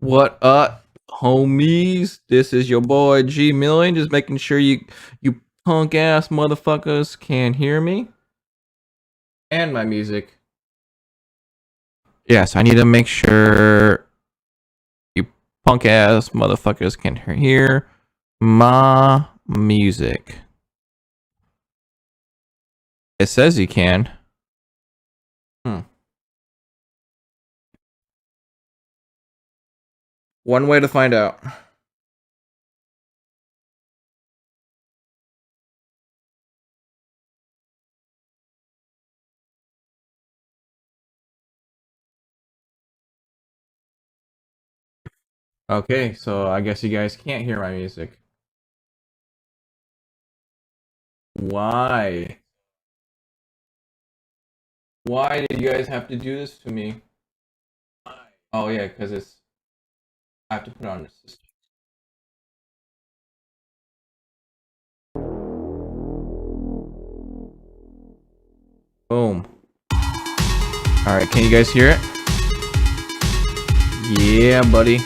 What up, homies? This is your boy GMillion, just making sure you punk ass motherfuckers can hear me and my music. Yes, I need to make sure you punk ass motherfuckers can hear my music. It says you can. One way to find out. Okay, so I guess you guys can't hear my music. Why? Why did you guys have to do this to me? Oh yeah, because I have to put it on the system. Boom. Alright, can you guys hear it? Yeah, buddy.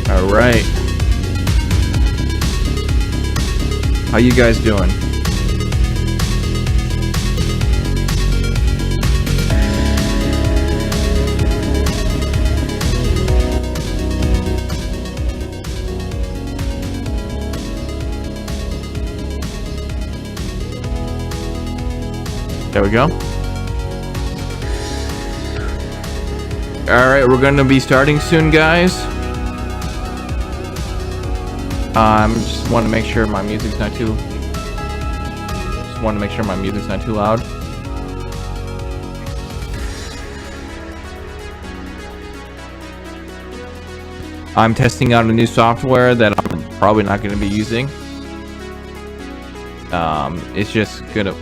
Alright. How you guys doing? There we go. Alright, we're gonna be starting soon, guys. Just want to make sure my music's not too. Just want to make sure my music's not too loud. I'm testing out a new software that I'm probably not going to be using. It's just gonna.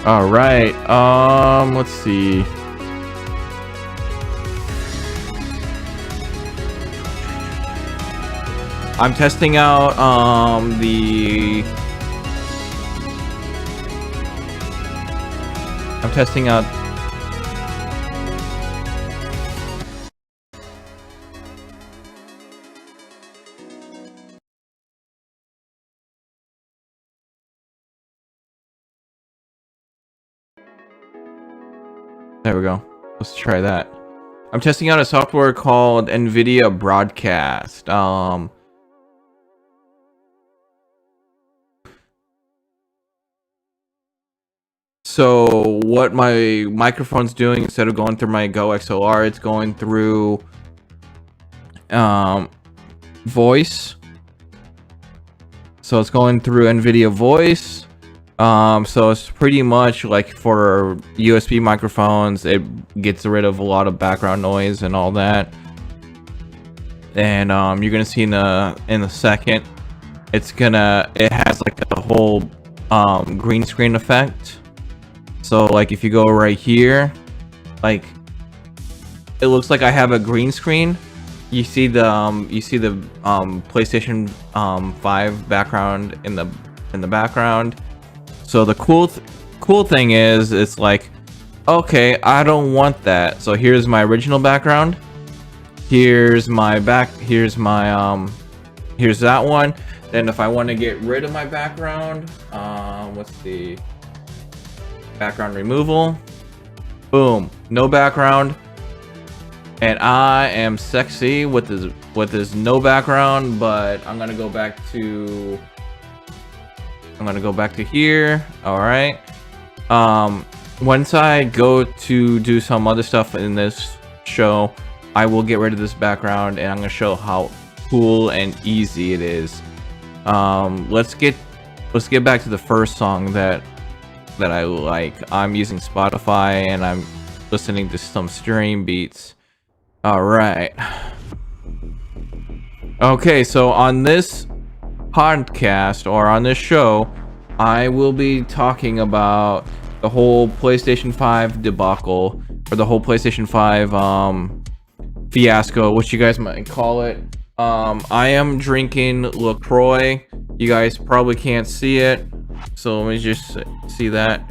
All right. Let's see. I'm testing out I'm testing out There we go. Let's try that. I'm testing out a software called NVIDIA Broadcast. So what my microphone's doing, instead of going through my Go XLR, it's going through voice. So it's going through NVIDIA voice. So it's pretty much like for USB microphones, it gets rid of a lot of background noise and all that. And you're gonna see in a second, it has like a whole green screen effect. So like if you go right here, like it looks like I have a green screen. You see the PlayStation 5 background in the background. So the cool thing is, it's like, okay, I don't want that. So here's my original background. Here's that one. Then if I want to get rid of my background, what's the background removal? Boom, no background. And I am sexy with this no background, but I'm gonna go back to here. All right. Once I go to do some other stuff in this show, I will get rid of this background, and I'm gonna show how cool and easy it is. Let's get back to the first song that I like. I'm using Spotify, and I'm listening to some stream beats. All right. Okay, so on this podcast or on this show, I will be talking about the whole PlayStation 5 debacle, or the whole PlayStation 5 fiasco, which you guys might call it. I am drinking LaCroix. You guys probably can't see it, so let me just see that.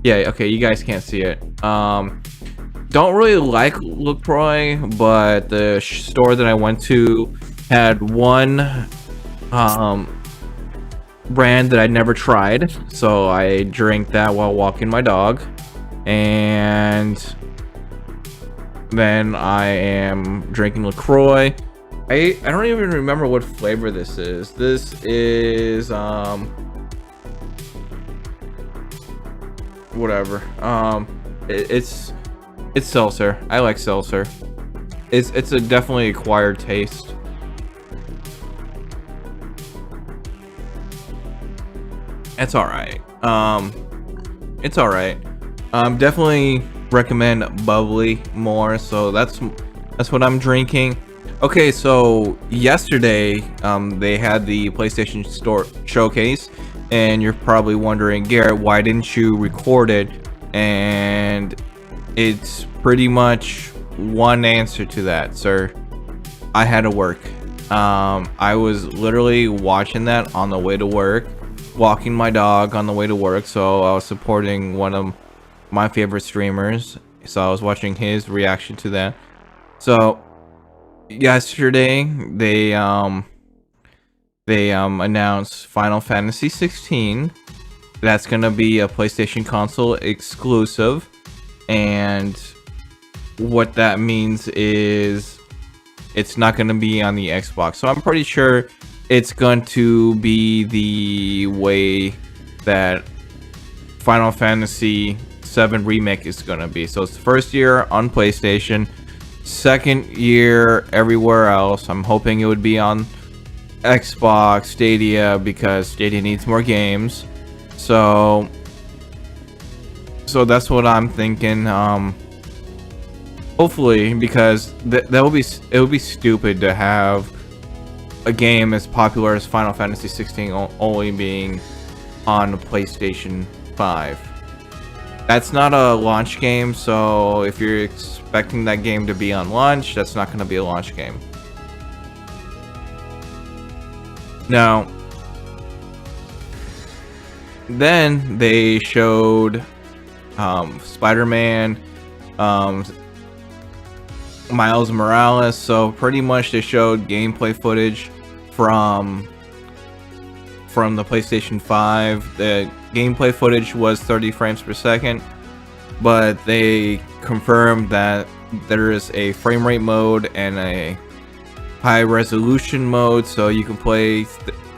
Yeah, okay, you guys can't see it. Don't really like LaCroix, but the store that I went to had one brand that I'd never tried, so I drank that while walking my dog, and then I am drinking LaCroix. I don't even remember what flavor this is. This is whatever. It's seltzer. I like seltzer. It's a definitely acquired taste. It's all right. It's all right. Definitely recommend bubbly more. So that's what I'm drinking. Okay, so yesterday they had the PlayStation Store showcase, and you're probably wondering, Garrett, why didn't you record it? And it's pretty much one answer to that, sir. I had to work. I was literally watching that on the way to work, walking my dog on the way to work, so I was supporting one of my favorite streamers, so I was watching his reaction to that. So yesterday they announced Final Fantasy 16. That's gonna be a PlayStation console exclusive, and what that means is it's not gonna be on the Xbox. So I'm pretty sure it's going to be the way that Final Fantasy 7 Remake is gonna be. So it's the first year on PlayStation, second year everywhere else. I'm hoping it would be on Xbox Stadia, because Stadia needs more games. So that's what I'm thinking. Hopefully, because it would be stupid to have a game as popular as Final Fantasy 16 only being on PlayStation 5. That's not a launch game, so if you're expecting that game to be on launch, that's not going to be a launch game. Now, then they showed Spider-Man, Miles Morales. So pretty much they showed gameplay footage from the PlayStation 5. The gameplay footage was 30 frames per second, but they confirmed that there is a frame rate mode and a high resolution mode, so you can play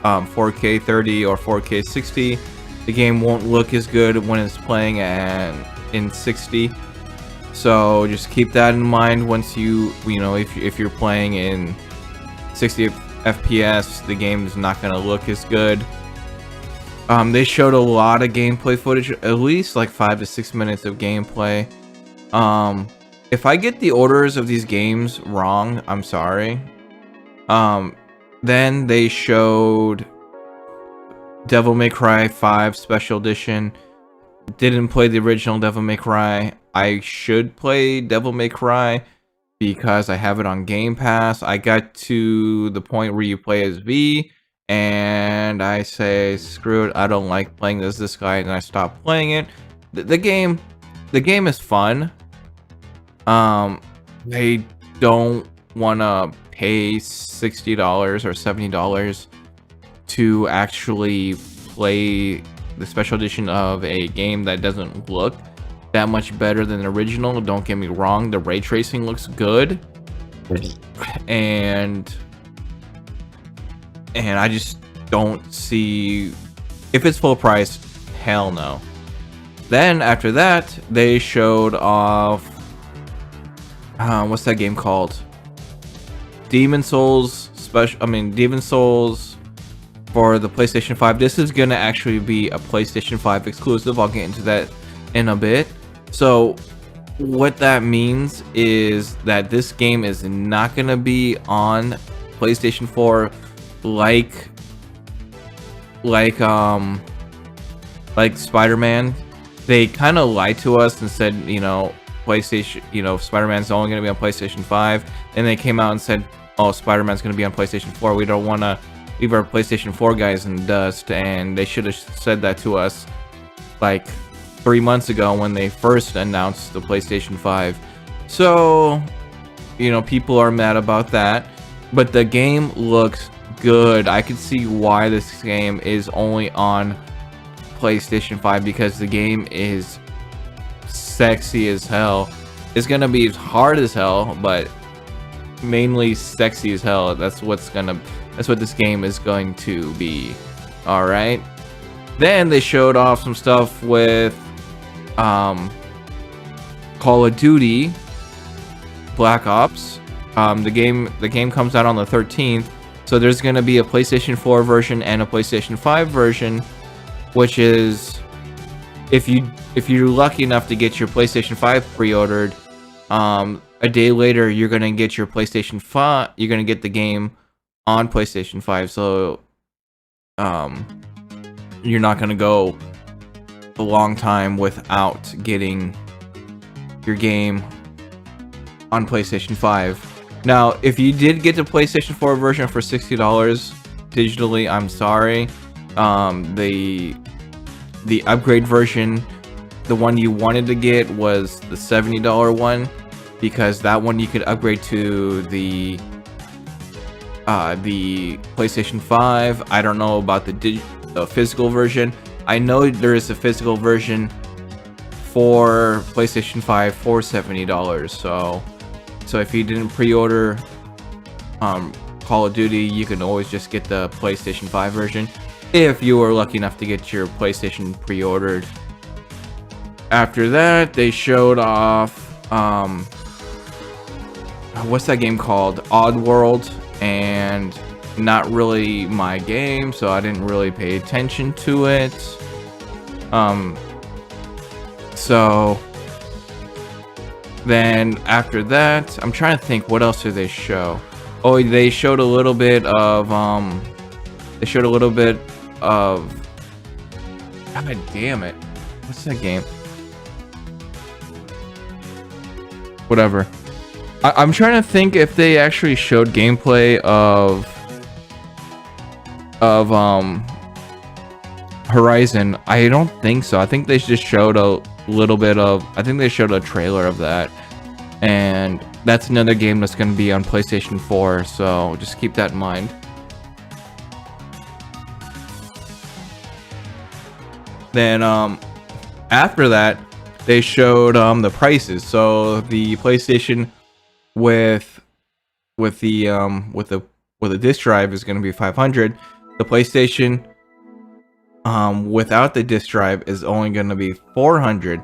4K 30 or 4K 60. The game won't look as good when it's playing in 60. So just keep that in mind once you know, if you're playing in 60 FPS, the game is not going to look as good. They showed a lot of gameplay footage, at least like 5 to 6 minutes of gameplay. If I get the orders of these games wrong, I'm sorry. Then they showed Devil May Cry 5 Special Edition. Didn't play the original Devil May Cry. I should play Devil May Cry because I have it on Game Pass. I got to the point where you play as V, and I say, screw it, I don't like playing as this guy, and I stopped playing it. The game is fun. They don't want to pay $60 or $70 to actually play the special edition of a game that doesn't look that much better than the original. Don't get me wrong, the ray tracing looks good, and I just don't see, if it's full price, hell no. Then after that they showed off what's that game called? Demon Souls for the PlayStation 5. This is gonna actually be a PlayStation 5 exclusive. I'll get into that in a bit. So what that means is that this game is not gonna be on PlayStation 4 like Spider-Man. They kind of lied to us and said, PlayStation, Spider-Man's only going to be on PlayStation 5, and they came out and said, oh, Spider-Man's going to be on PlayStation 4. We don't want to leave our PlayStation 4 guys in dust. And they should have said that to us like 3 months ago when they first announced the PlayStation 5. So, people are mad about that, but the game looks good. I can see why this game is only on PlayStation 5, because the game is sexy as hell. It's gonna be hard as hell, but mainly sexy as hell. That's what this game is going to be. All right. Then they showed off some stuff with Call of Duty Black Ops. The game comes out on the 13th, so there's gonna be a PlayStation 4 version and a PlayStation 5 version, which is, if you're lucky enough to get your PlayStation 5 pre-ordered, a day later you're gonna get your PlayStation 5. You're gonna get the game on PlayStation 5, so you're not gonna go a long time without getting your game on PlayStation 5. Now, if you did get the PlayStation 4 version for $60 digitally, I'm sorry. The upgrade version, the one you wanted to get, was the $70 one, because that one you could upgrade to the PlayStation 5. I don't know about the physical version. I know there is a physical version for PlayStation 5 for $70. So if you didn't pre-order Call of Duty, you can always just get the PlayStation 5 version if you were lucky enough to get your PlayStation pre-ordered. After that, they showed off what's that game called? Oddworld, and not really my game, so I didn't really pay attention to it. So then after that, I'm trying to think, what else did they show? Oh, they showed a little bit of God damn it, what's that game? Whatever. I'm trying to think if they actually showed gameplay of Horizon. I don't think so. I think they just showed a little bit of, I think they showed a trailer of that, and that's another game that's going to be on PlayStation 4, so just keep that in mind. Then after that, they showed the prices. So the PlayStation with a disc drive is going to be $500. The PlayStation without the disc drive is only going to be $400,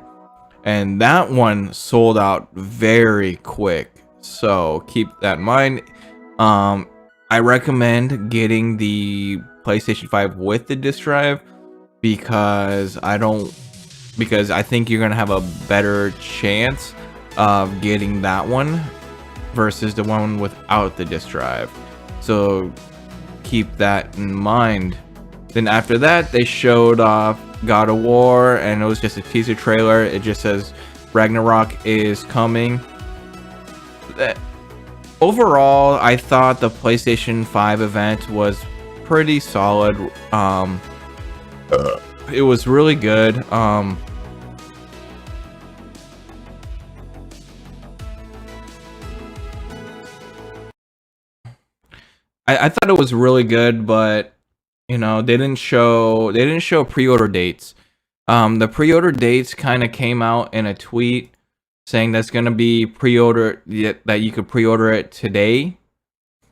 and that one sold out very quick, so keep that in mind. I recommend getting the PlayStation 5 with the disc drive, because I think you're gonna have a better chance of getting that one versus the one without the disc drive, so keep that in mind. Then after that, they showed off God of War, and it was just a teaser trailer. It just says Ragnarok is coming. Overall, I thought the PlayStation 5 event was pretty solid. It was really good. I thought it was really good, but they didn't show pre-order dates. The pre-order dates kind of came out in a tweet saying that's gonna be pre-order, that you could pre-order it today.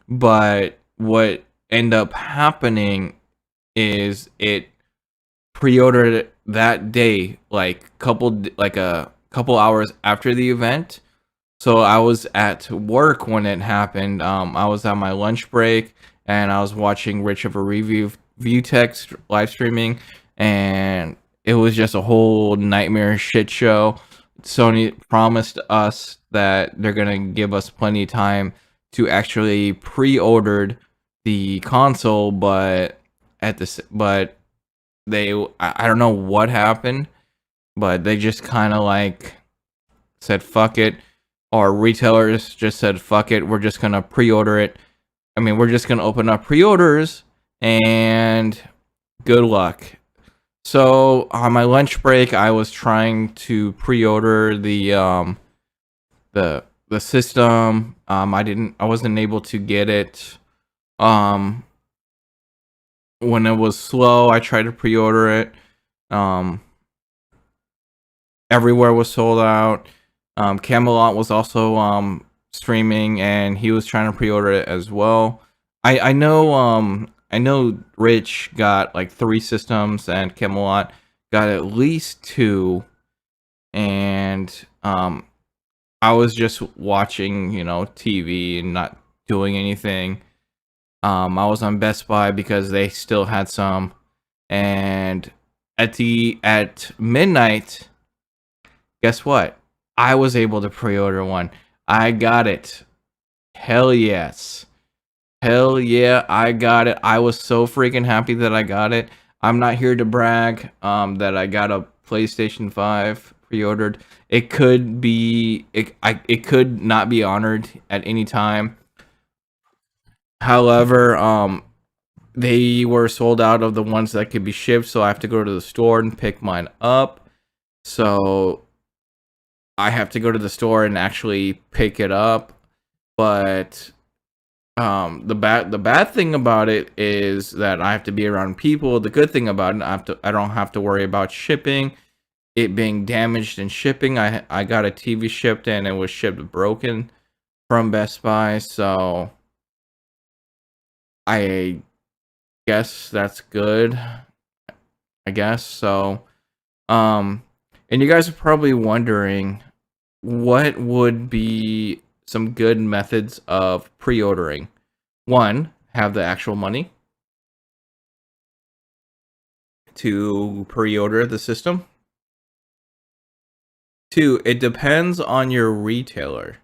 But what ended up happening is it pre-ordered it that day, like a couple hours after the event. So I was at work when it happened. I was on my lunch break, and I was watching Rich of a Review text live streaming, and it was just a whole nightmare shit show. Sony promised us that they're gonna give us plenty of time to actually pre-ordered the console, but I don't know what happened, but they just kind of like said fuck it, or retailers just said fuck it, we're just gonna pre-order it. I mean, we're just gonna open up pre-orders and good luck. So on my lunch break, I was trying to pre-order the system. I wasn't able to get it. Um, when it was slow, I tried to pre-order it. Everywhere was sold out. Camelot was also streaming, and he was trying to pre-order it as well. I know Rich got like 3 systems, and Camelot got at least 2. And I was just watching, TV and not doing anything. I was on Best Buy because they still had some, and at midnight, guess what? I was able to pre-order one. I got it. Hell yes. Hell yeah, I got it. I was so freaking happy that I got it. I'm not here to brag that I got a PlayStation 5 pre-ordered. It could not be honored at any time. However, they were sold out of the ones that could be shipped, so I have to go to the store and pick mine up. So I have to go to the store and actually pick it up. But the bad thing about it is that I have to be around people. The good thing about it, I don't have to worry about shipping, it being damaged in shipping. I got a TV shipped, and it was shipped broken from Best Buy, so I guess that's good. I guess so. And you guys are probably wondering what would be some good methods of pre-ordering. 1, have the actual money to pre-order the system. 2, it depends on your retailer,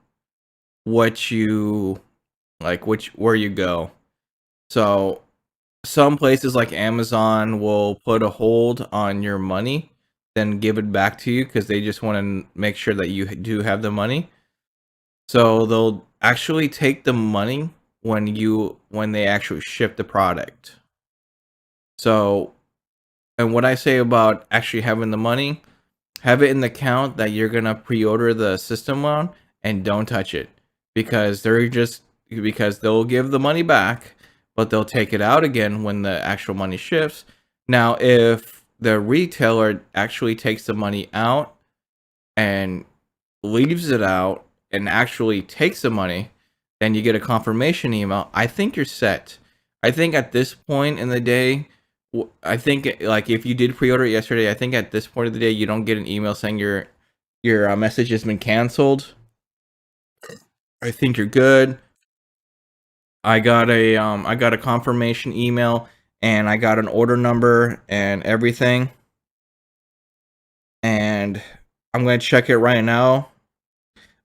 what you like, where you go. So some places like Amazon will put a hold on your money, then give it back to you because they just want to make sure that you do have the money. So they'll actually take the money when they actually ship the product. So, and what I say about actually having the money, have it in the account that you're gonna pre-order the system on, and don't touch it, because they'll give the money back, but they'll take it out again when the actual money shifts. Now, if the retailer actually takes the money out and leaves it out and actually takes the money, then you get a confirmation email. I think you're set. I think at this point in the day, I think like if you did pre-order it yesterday, I think at this point of the day you don't get an email saying your message has been canceled. I think you're good. I got a confirmation email, and I got an order number and everything. And I'm going to check it right now.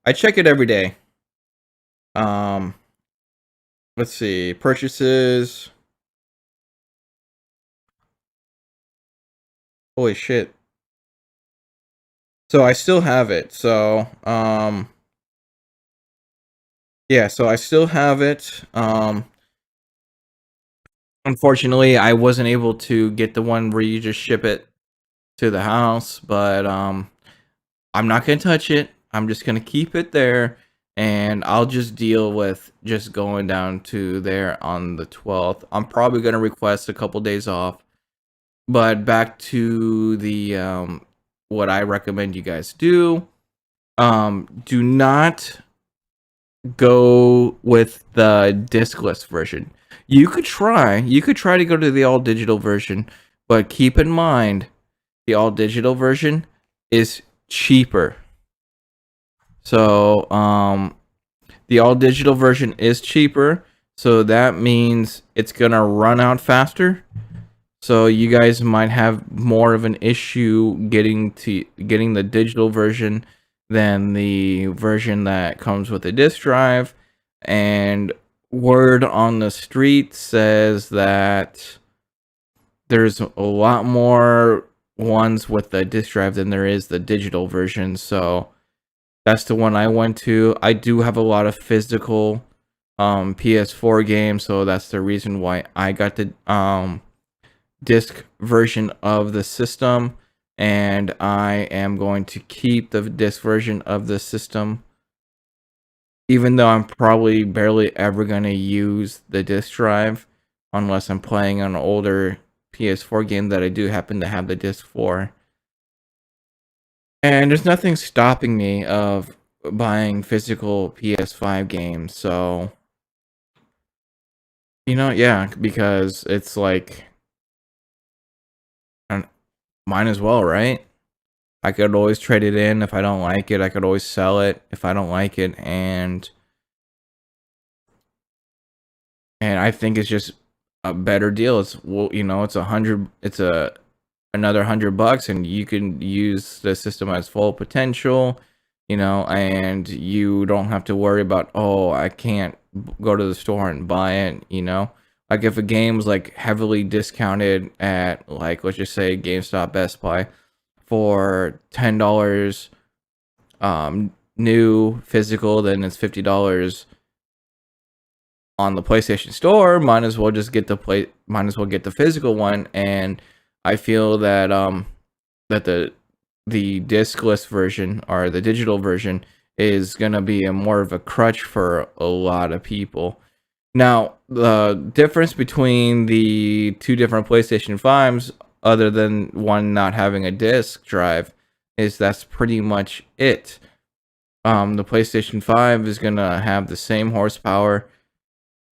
I check it every day. Let's see, purchases. Holy shit. So I still have it. So, yeah, so I still have it. Unfortunately, I wasn't able to get the one where you just ship it to the house, but I'm not going to touch it. I'm just going to keep it there, and I'll just deal with just going down to there on the 12th. I'm probably going to request a couple days off. But back to the what I recommend you guys do. Do not go with the discless version. You could try to go to the all digital version, but keep in mind the all digital version is cheaper. So the all digital version is cheaper, so that means it's gonna run out faster. So you guys might have more of an issue getting the digital version than the version that comes with a disk drive. and word on the street says that there's a lot more ones with the disc drive than there is the digital version. So that's the one I went to. I do have a lot of physical PS4 games, so that's the reason why I got the disc version of the system, and I am going to keep the disc version of the system, even though I'm probably barely ever going to use the disc drive unless I'm playing an older PS4 game that I do happen to have the disc for. And there's nothing stopping me of buying physical PS5 games, so yeah, because it's like, might as well, right? I could always trade it in if I don't like it. I could always sell it if I don't like it, and I think it's just a better deal. It's it's another $100, and you can use the system as full potential, and you don't have to worry about, oh, I can't go to the store and buy it. Like if a game's like heavily discounted at, like, let's just say GameStop, Best Buy for $10 new physical, then it's $50 on the PlayStation Store. Might as well get the physical one. And I feel that that the discless version or the digital version is gonna be more of a crutch for a lot of people. Now, the difference between the two different PlayStation 5s, other than one not having a disc drive, is that's pretty much it. The PlayStation 5 is gonna have the same horsepower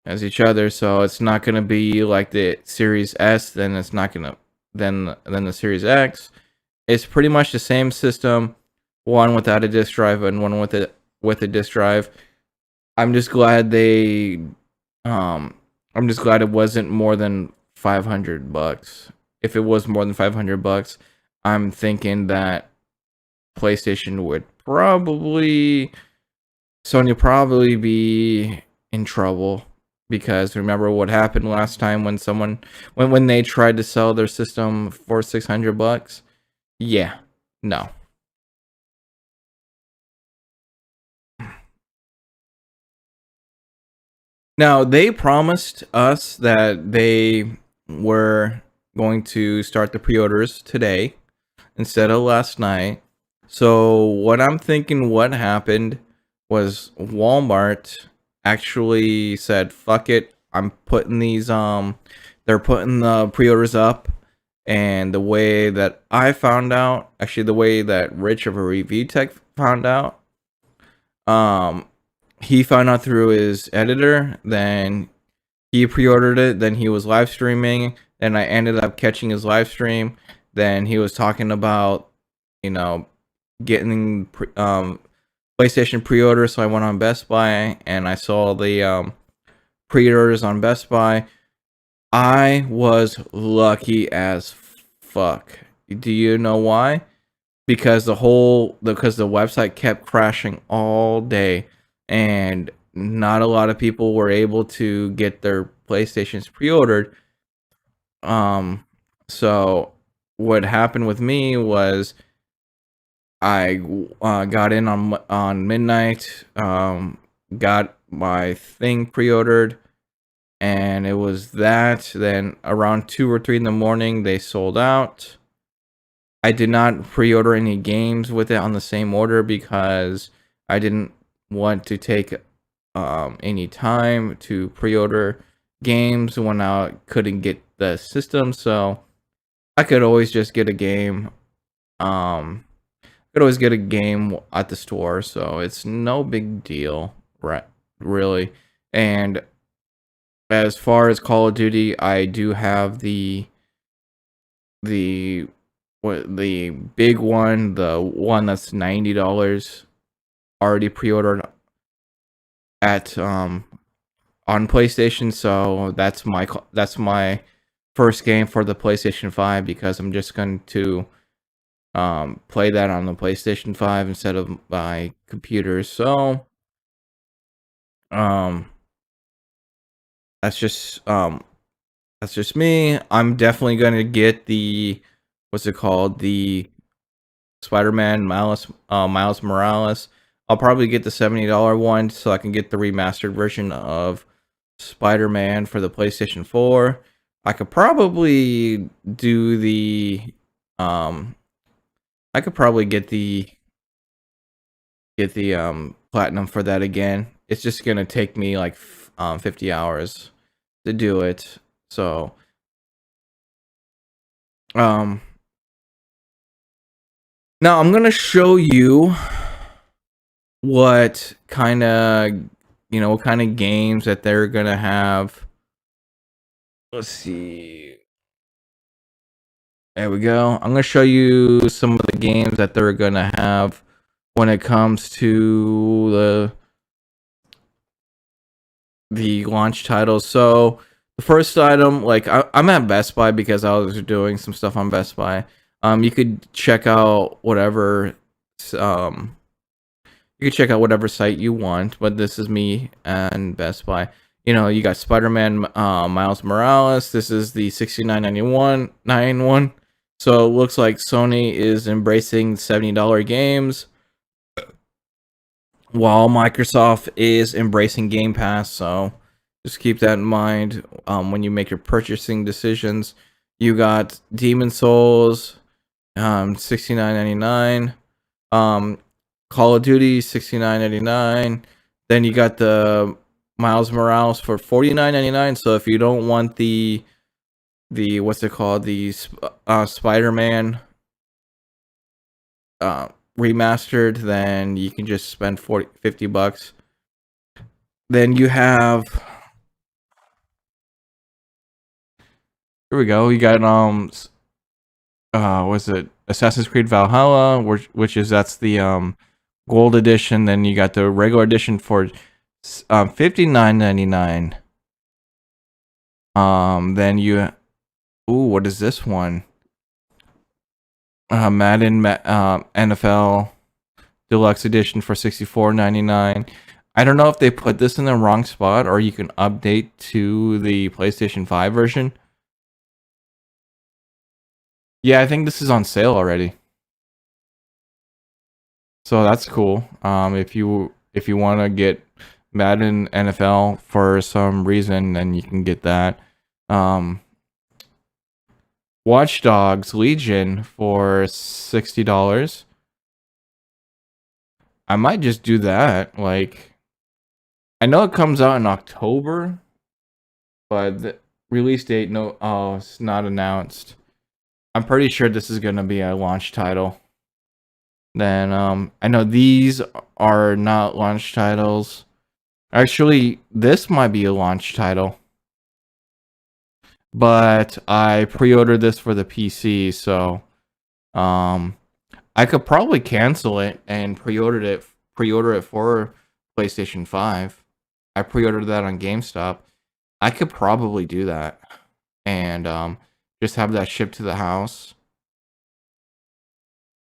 as each other, so it's not gonna be like the Series S. Then it's not gonna then the Series X. It's pretty much the same system, one without a disc drive and one with a disc drive. I'm just glad I'm just glad it wasn't more than $500. If it was more than $500, I'm thinking that PlayStation would Sony probably be in trouble, because remember what happened last time when they tried to sell their system for $600? Yeah, no. Now, they promised us that they were going to start the pre-orders today instead of last night. So what I'm thinking what happened was Walmart actually said, fuck it, I'm putting these they're putting the pre-orders up. And the way that I found out, actually the way that Rich of a Review Tech found out, he found out through his editor, then he pre-ordered it, then he was live streaming, then I ended up catching his live stream, then he was talking about, getting PlayStation pre-order, so I went on Best Buy and I saw the pre-orders on Best Buy. I was lucky as fuck. Do you know why? Because the website kept crashing all day, and not a lot of people were able to get their PlayStations pre-ordered. So what happened with me was I got in on midnight, got my thing pre-ordered, and it was that. Then around 2 or 3 in the morning, they sold out. I did not pre-order any games with it on the same order because I didn't want to take any time to pre-order games when I couldn't get the system. So I could always just get a game. Could always get a game at the store, so it's no big deal, right? Really. And as far as Call of Duty, I do have the big one, the one that's $90 already pre-ordered at on PlayStation. So that's my first game for the PlayStation 5, because I'm just going to play that on the PlayStation 5 instead of my computer. So Um, that's just me. I'm definitely gonna get the what's it called? The Spider-Man Miles Morales. I'll probably get the $70 one so I can get the remastered version of Spider-Man for the PlayStation 4. I could probably do the I could probably get the platinum for that again. It's just gonna take me like 50 hours to do it. So um now I'm gonna show you what kind of what kind of games that they're gonna have. Let's see. There we go. I'm gonna show you some of the games that they're gonna have when it comes to the launch titles. So the first item, like I'm at Best Buy because I was doing some stuff on Best Buy. You could check out whatever um you can check out whatever site you want, but this is me and Best Buy. You got Spider-Man Miles Morales. This is the 69.91. So it looks like Sony is embracing $70 games while Microsoft is embracing Game Pass. So just keep that in mind when you make your purchasing decisions. You got Demon Souls, 69.99. Call of Duty, 69.99. Then you got the Miles Morales for 49.99. So if you don't want the what's it called, the Spider-Man remastered, then you can just spend 50 bucks. Then you have, here we go, you got what's it, Assassin's Creed Valhalla, which is, that's the gold edition. Then you got the regular edition for 59.99. Then you, ooh, what is this one? Madden NFL Deluxe edition for 64.99. I don't know if they put this in the wrong spot or you can update to the PlayStation 5 version. Yeah, I think this is on sale already. So that's cool. If you want to get Madden NFL for some reason, then you can get that. Watch Dogs Legion for $60. I might just do that. Like, I know it comes out in October, but the release date, no, oh, it's not announced. I'm pretty sure this is gonna be a launch title. Then I know these are not launch titles. Actually, this might be a launch title. But I pre-ordered this for the PC, so I could probably cancel it and pre-order it for PlayStation 5. I pre-ordered that on GameStop. I could probably do that and just have that shipped to the house.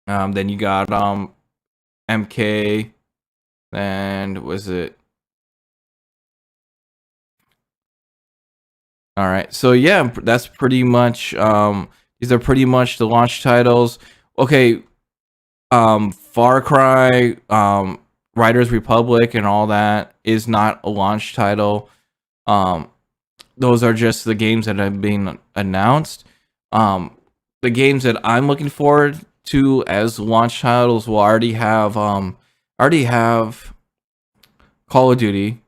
Then you got MK, and was it? All right. So yeah, that's pretty much these are pretty much the launch titles. Okay, Far Cry, Riders Republic and all that is not a launch title. Those are just the games that have been announced. The games that I'm looking forward to as launch titles will already have Call of Duty.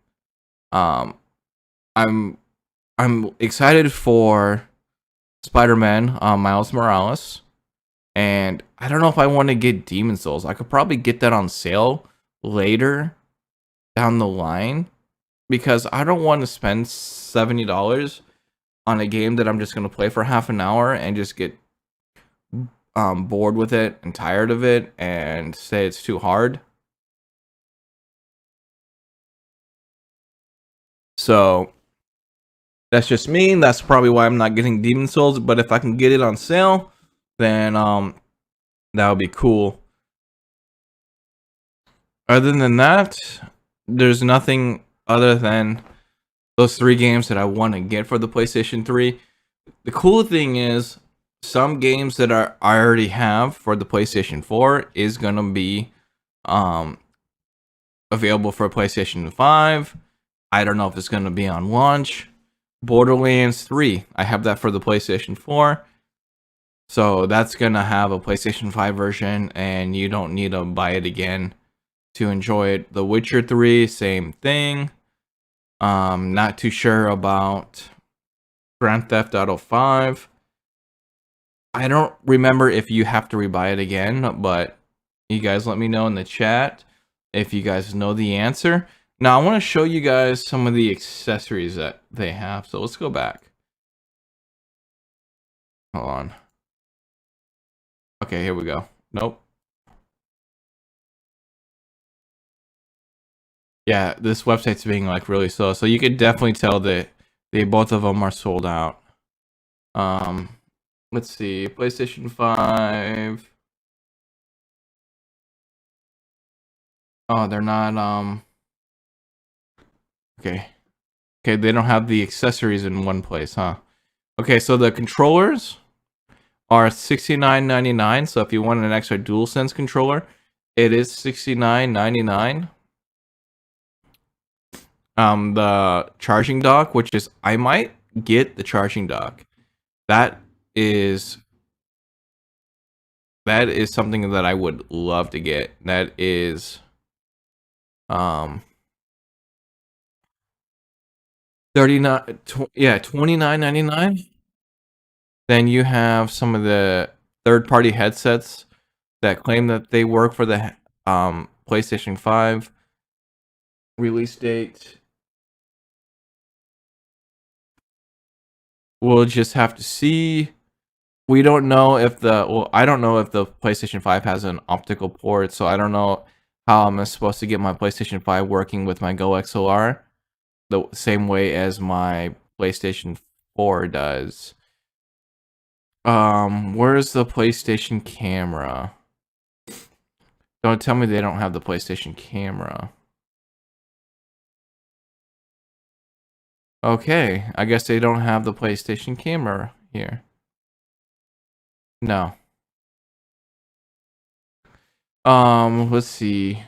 I'm excited for Spider-Man, Miles Morales, and I don't know if I want to get Demon Souls. I could probably get that on sale later down the line because I don't want to spend $70 on a game that I'm just going to play for half an hour and just get bored with it and tired of it and say it's too hard. So that's just me. That's probably why I'm not getting Demon Souls. But if I can get it on sale, then that would be cool. Other than that, there's nothing other than those 3 games that I want to get for the PlayStation 3. The cool thing is some games that I already have for the PlayStation 4 is gonna be um available for PlayStation 5. I don't know if it's gonna be on launch. Borderlands 3, I have that for the PlayStation 4. So that's gonna have a PlayStation 5 version, and you don't need to buy it again to enjoy it. The Witcher 3, same thing. Not too sure about Grand Theft Auto 5. I don't remember if you have to rebuy it again, but you guys let me know in the chat if you guys know the answer. Now I want to show you guys some of the accessories that they have. So let's go back. Hold on. Okay, here we go. Nope. Yeah, this website's being like really slow, so you could definitely tell that both of them are sold out. Let's see, PlayStation 5. Oh, they're not okay. Okay, they don't have the accessories in one place, huh? Okay, so the controllers are $69.99. So if you want an extra DualSense controller, it is $69.99. The charging dock, which is I might get the charging dock. That is something that I would love to get. That is 29.99. Then you have some of the third-party headsets that claim that they work for the PlayStation 5 release date. We'll just have to see. We don't know if I don't know if the PlayStation 5 has an optical port, so I don't know how I'm supposed to get my PlayStation 5 working with my Go XLR the same way as my PlayStation 4 does. Where's the PlayStation camera? Don't tell me they don't have the PlayStation camera. Okay, I guess they don't have the PlayStation camera here. No. Let's see.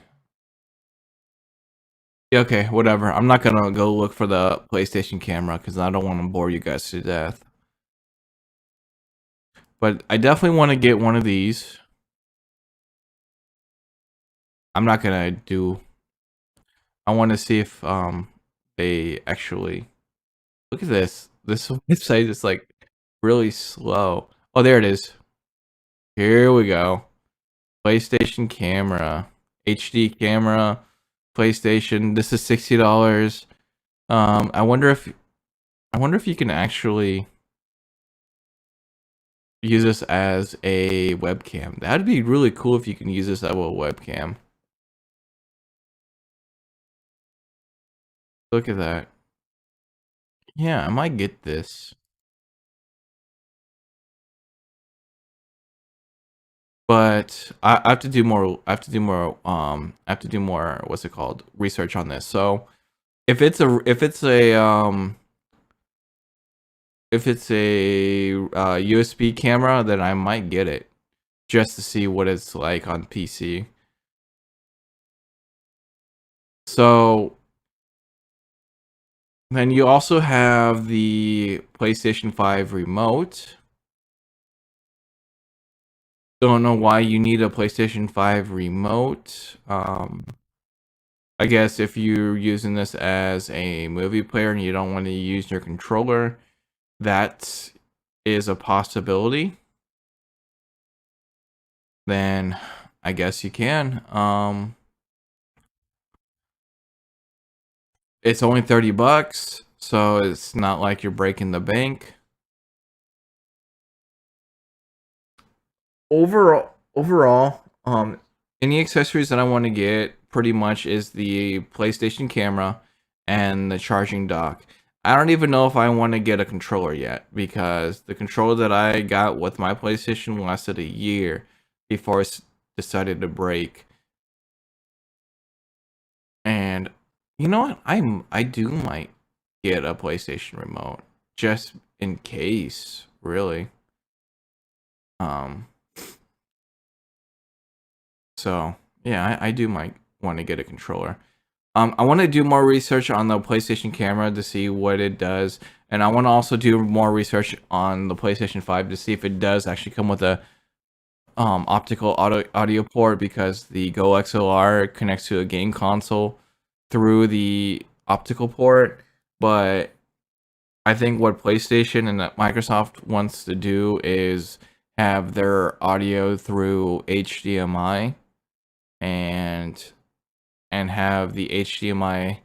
Yeah, okay, whatever. I'm not gonna go look for the PlayStation camera because I don't want to bore you guys to death. But I definitely want to get one of these. I'm not gonna do. I want to see if they actually look at this. This website is like really slow. Oh, there it is. Here we go. PlayStation camera, HD camera, PlayStation. This is $60. I wonder if you can actually use this as a webcam. That'd be really cool if you can use this as a webcam. Look at that. Yeah, I might get this. But I have to do more. I have to do more. I have to do more. What's it called? Research on this. So, if it's a USB camera, then I might get it just to see what it's like on PC. So then you also have the PlayStation 5 remote. Don't know why you need a PlayStation 5 remote. I guess if you're using this as a movie player and you don't want to use your controller, that is a possibility. Then I guess you can. It's only $30, so it's not like you're breaking the bank. Overall, any accessories that I want to get pretty much is the PlayStation camera and the charging dock. I don't even know if I want to get a controller yet because the controller that I got with my PlayStation lasted a year before it decided to break. And You know what? I do might get a PlayStation remote just in case, really. Um so yeah, I do might want to get a controller. I want to do more research on the PlayStation camera to see what it does, and I want to also do more research on the PlayStation 5 to see if it does actually come with a optical audio port, because the Go XLR connects to a game console through the optical port. But I think what PlayStation and Microsoft wants to do is have their audio through HDMI, and have the HDMI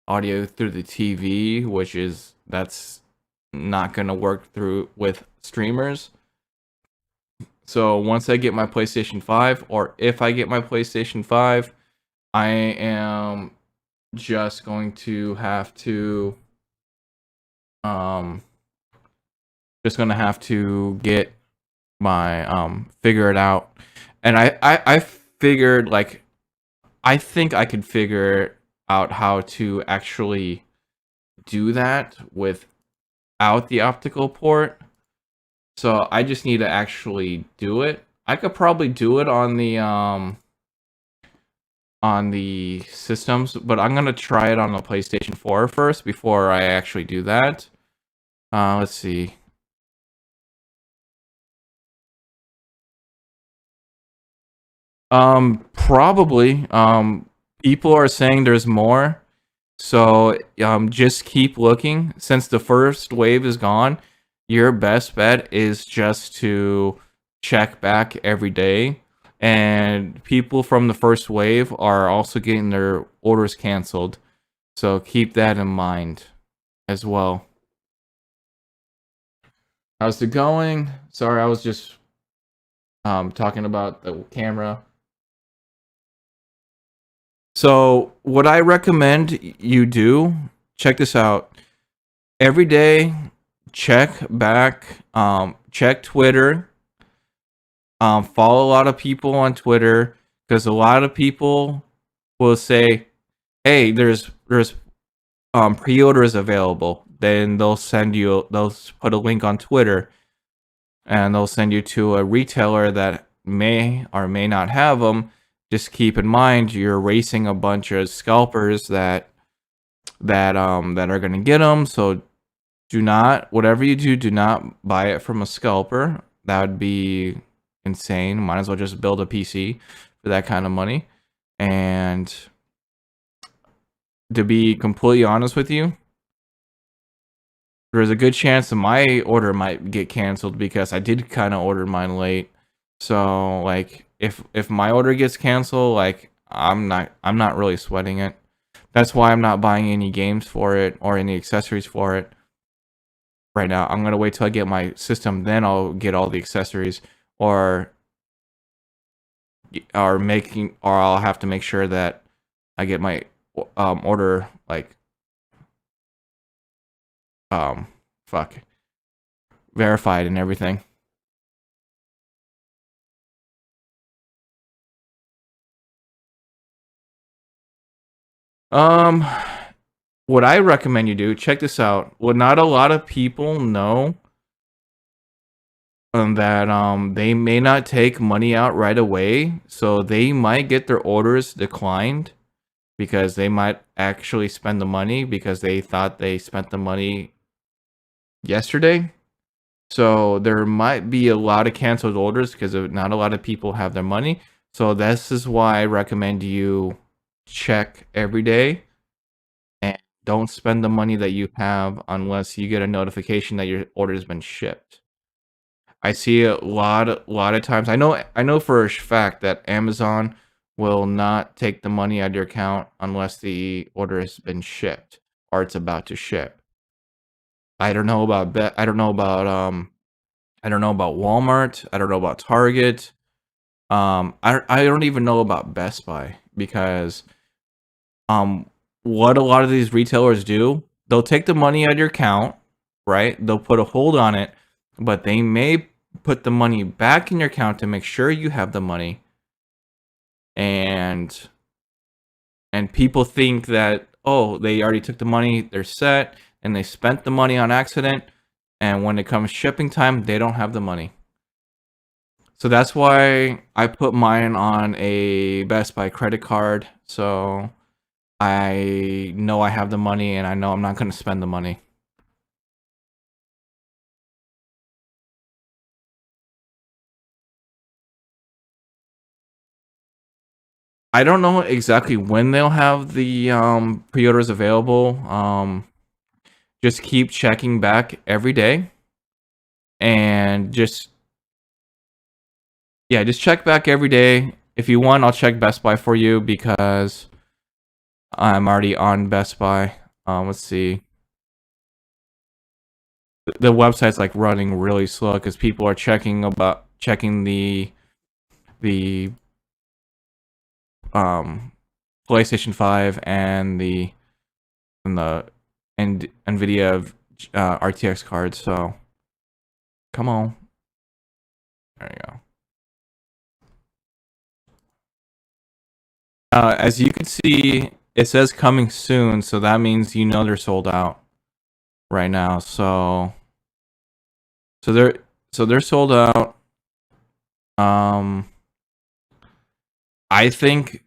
audio through the TV, which is that's not going to work through with streamers. So once I get my PlayStation 5, or if I get my PlayStation 5, I am just going to have to um get my figure it out. And I figured, like, I think I could figure out how to actually do that without the optical port. So I just need to actually do it. I could probably do it on the systems, but I'm gonna try it on the PlayStation 4 first before I actually do that. Let's see. Probably. People are saying there's more. So, just keep looking. Since the first wave is gone, your best bet is just to check back every day. And people from the first wave are also getting their orders canceled. So keep that in mind as well. How's it going? Sorry, I was just talking about the camera. So what I recommend you do, check this out. Every day, check back, check Twitter, follow a lot of people on Twitter, because a lot of people will say, hey, there's pre-orders available. Then they'll put a link on Twitter, and they'll send you to a retailer that may or may not have them. Just keep in mind, you're racing a bunch of scalpers that are going to get them. So do not, whatever you do not buy it from a scalper. That would be insane. Might as well just build a PC for that kind of money. And to be completely honest with you, there's a good chance that my order might get canceled, because I did kind of order mine late. So like, if my order gets canceled, like, I'm not really sweating it. That's why I'm not buying any games for it or any accessories for it right now. I'm gonna wait till I get my system, then I'll get all the accessories, or I'll have to make sure that I get my order, like, fuck, verified and everything. Um, what I recommend you do, check this out. What not a lot of people know, that they may not take money out right away, so they might get their orders declined, because they might actually spend the money because they thought they spent the money yesterday. So there might be a lot of canceled orders because not a lot of people have their money. So this is why I recommend you check every day, and don't spend the money that you have unless you get a notification that your order has been shipped. I see a lot of times. I know for a fact that Amazon will not take the money out of your account unless the order has been shipped or it's about to ship. I don't know about I don't know about Walmart. I don't know about Target. I don't even know about Best Buy, because um what a lot of these retailers do, they'll take the money out of your account, right? They'll put a hold on it, but they may put the money back in your account to make sure you have the money. And people think that oh, they already took the money, they're set, and they spent the money on accident, and when it comes shipping time, they don't have the money. So that's why I put mine on a Best Buy credit card, so I know I have the money and I know I'm not going to spend the money. I don't know exactly when they'll have the pre-orders available. Just keep checking back every day, and just check back every day. If you want, I'll check Best Buy for you because I'm already on Best Buy. Let's see. The website's like running really slow because people are checking the PlayStation 5 and the NVIDIA RTX cards. So come on, there you go. As you can see, it says coming soon, so that means you know they're sold out right now. So they're sold out. I think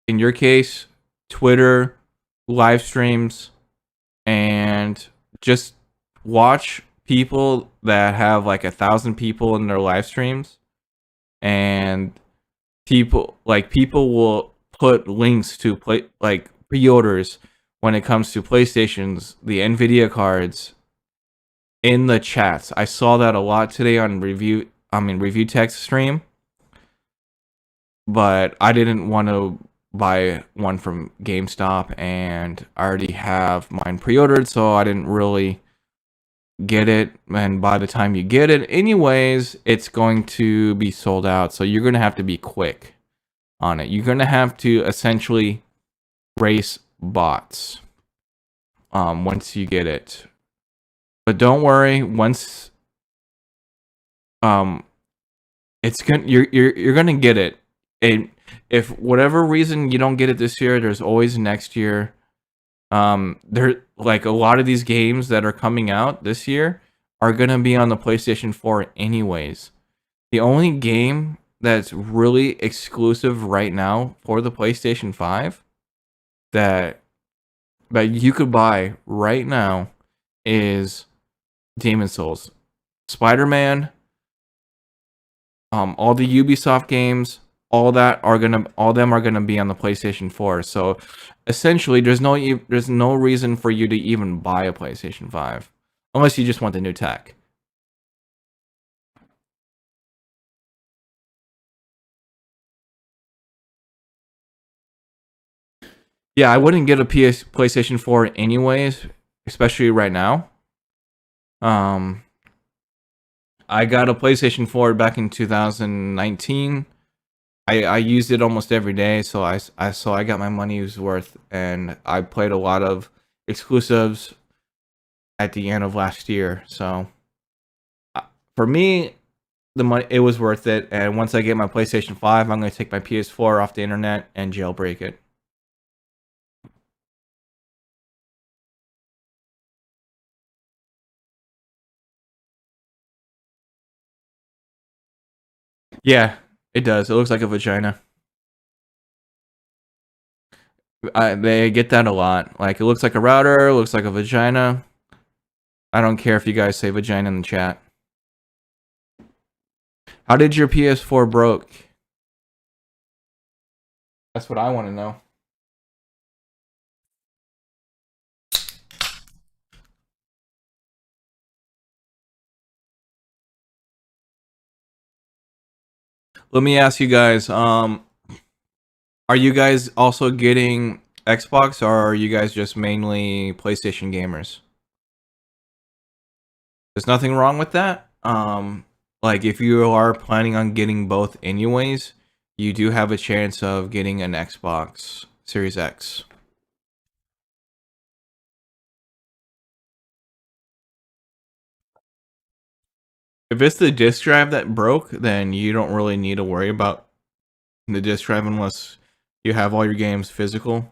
in your case, Twitter, live streams, and just watch people that have like 1,000 people in their live streams, and people will put links to pre-orders when it comes to PlayStations, the Nvidia cards, in the chats. I saw that a lot today on review text stream, but I didn't want to buy one from GameStop, and I already have mine pre-ordered, so I didn't really get it. And by the time you get it anyways, it's going to be sold out, so you're gonna have to be quick on it. You're gonna have to essentially race bots once you get it. But don't worry, once it's gonna you're gonna get it. And if whatever reason you don't get it this year, there's always next year. There like a lot of these games that are coming out this year are gonna be on the PlayStation 4 anyways. The only game that's really exclusive right now for the PlayStation 5 that you could buy right now is Demon's Souls, Spider-Man, all the Ubisoft games, all of them are gonna be on the PlayStation 4. So essentially, there's no reason for you to even buy a PlayStation 5 unless you just want the new tech. Yeah, I wouldn't get a PlayStation 4 anyways, especially right now. I got a PlayStation 4 back in 2019. I used it almost every day, so I got my money's worth, and I played a lot of exclusives at the end of last year. So for me, the money, it was worth it. And once I get my PlayStation 5, I'm going to take my PS4 off the internet and jailbreak it. Yeah, it does. It looks like a vagina. They get that a lot. Like, it looks like a router, it looks like a vagina. I don't care if you guys say vagina in the chat. How did your PS4 broke? That's what I want to know. Let me ask you guys, are you guys also getting Xbox, or are you guys just mainly PlayStation gamers? There's nothing wrong with that. Like, if you are planning on getting both anyways, you do have a chance of getting an Xbox Series X. If it's the disk drive that broke, then you don't really need to worry about the disk drive unless you have all your games physical.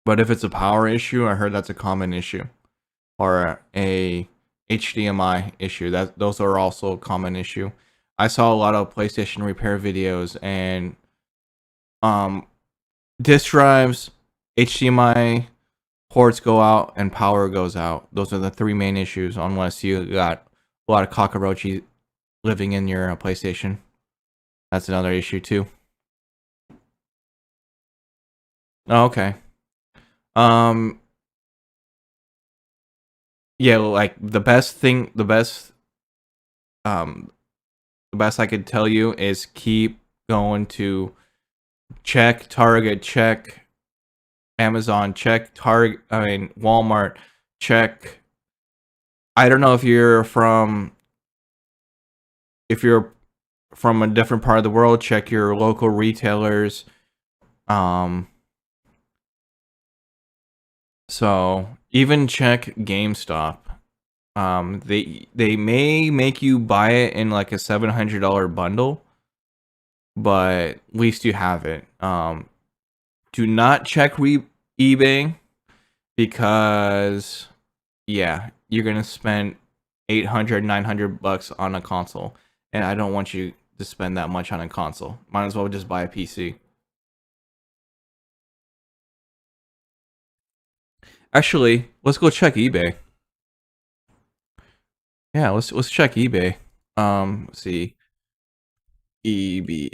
But if it's a power issue, I heard that's a common issue, or a HDMI issue. That those are also a common issue. I saw a lot of PlayStation repair videos, and um disk drives, HDMI ports go out, and power goes out. Those are the three main issues, unless you got a lot of cockroaches living in your PlayStation. That's another issue too. Oh, okay. Um, yeah, like um, the best I could tell you is keep going to check Target, check Amazon, check Target. I mean Walmart, check. I don't know if you're from a different part of the world. Check your local retailers. Um, so even check GameStop. They may make you buy it in like a $700 bundle, but at least you have it. Do not check eBay, because yeah, you're gonna spend 800, 900 bucks on a console, and I don't want you to spend that much on a console. Might as well just buy a PC. Actually, let's go check eBay. Yeah, let's check eBay. Let's see. eBay.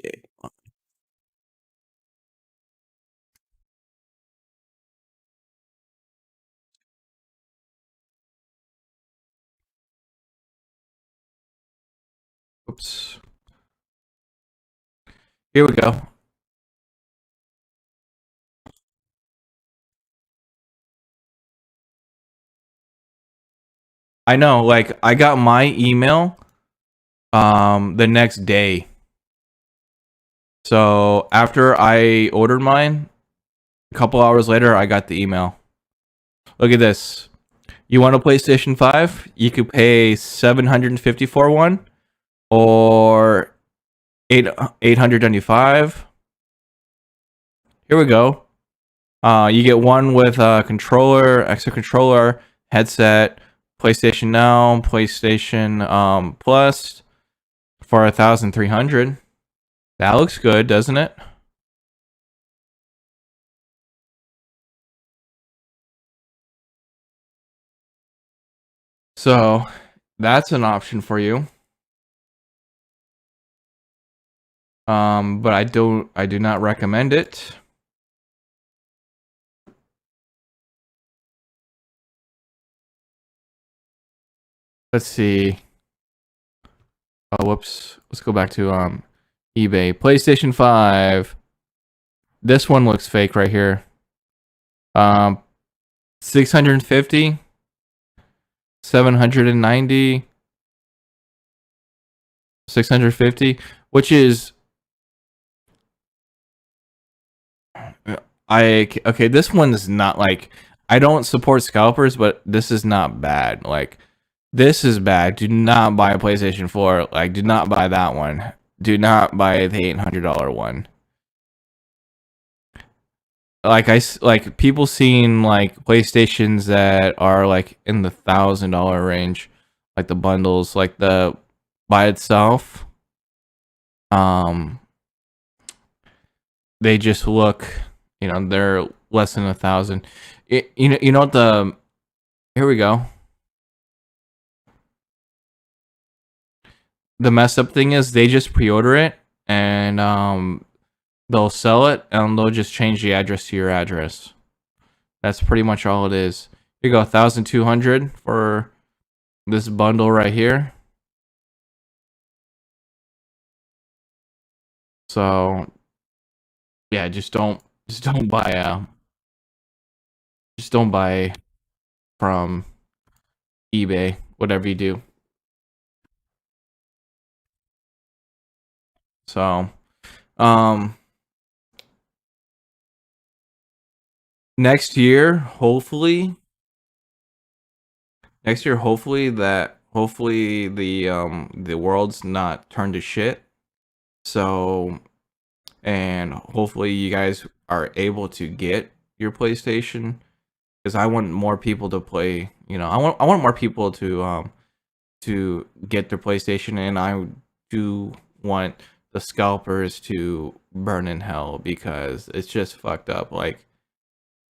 Oops. Here we go. I know, like I got my email the next day. So after I ordered mine, a couple hours later I got the email. Look at this. You want a PlayStation 5? You could pay 750 for one, or 895. Here we go. You get one with a controller, extra controller, headset, PlayStation Now, PlayStation Plus for 1,300. That looks good, doesn't it? So that's an option for you. But I do not recommend it. Let's see. Oh, whoops. Let's go back to eBay. PlayStation 5. This one looks fake right here. 650, 790, 650, which is okay, this one is not like, I don't support scalpers, but this is not bad. Like, this is bad. Do not buy a PlayStation 4. Like, do not buy that one. Do not buy the $800 one. Like like people seeing like PlayStations that are like in the $1,000 range, like the bundles, like the by itself. Um, they just look, they're less than 1,000. You know what the here we go. The messed up thing is they just pre-order it, and they'll sell it, and they'll just change the address to your address. That's pretty much all it is. Here you go, 1,200 for this bundle right here. So yeah, just don't buy from eBay, whatever you do. So um next year, hopefully the world's not turned to shit. So, and hopefully you guys are able to get your PlayStation because I want more people to play. I want more people to get their PlayStation, and I do want the scalpers to burn in hell because it's just fucked up. Like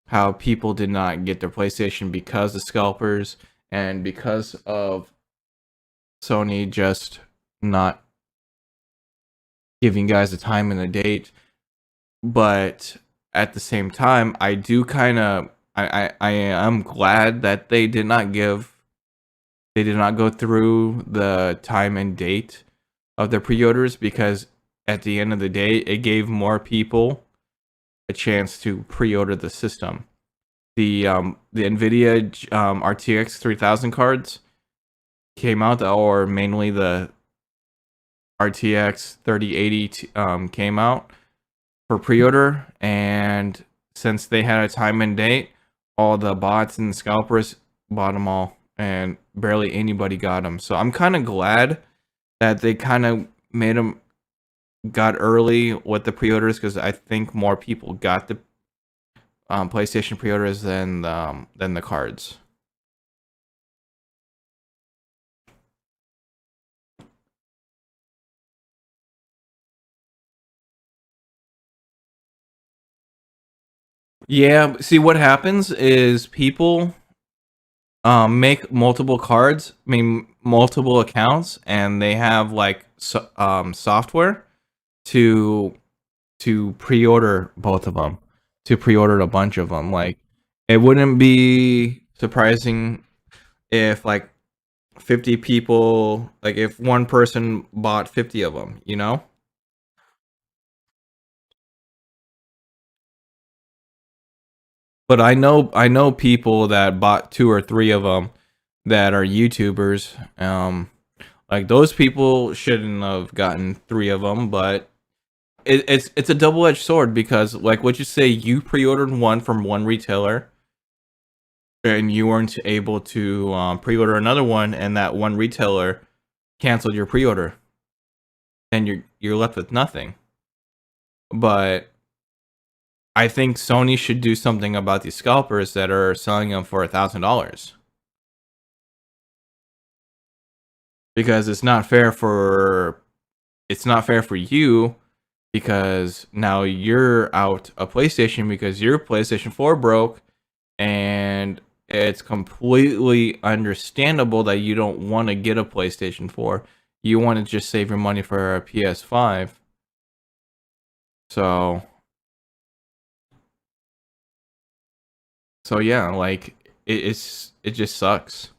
how people did not get their PlayStation because of scalpers and because of Sony just not giving guys a time and a date. But at the same time, I do kind of I am glad that they did not go through the time and date of their pre-orders because at the end of the day, it gave more people a chance to pre-order the system. The Nvidia RTX 3000 cards came out, or mainly the RTX 3080 came out for pre-order, and since they had a time and date, all the bots and scalpers bought them all, and barely anybody got them. So I'm kind of glad that they kind of made them got early with the pre-orders because I think more people got the PlayStation pre-orders than the cards. Yeah, see what happens is people make multiple cards, I mean multiple accounts, and they have like software to pre-order both of them, to pre-order a bunch of them. Like it wouldn't be surprising if like 50 people, like if one person bought 50 of them, you know? But I know people that bought two or three of them that are YouTubers. Like those people shouldn't have gotten three of them, but it's a double-edged sword because like what you say, you pre-ordered one from one retailer and you weren't able to pre-order another one, and that one retailer canceled your pre-order, and you're left with nothing. But I think Sony should do something about these scalpers that are selling them for $1,000 because it's not fair for you because now you're out a PlayStation because your PlayStation 4 broke, and it's completely understandable that you don't want to get a PlayStation 4. You want to just save your money for a PS5. So, so yeah, like it just sucks.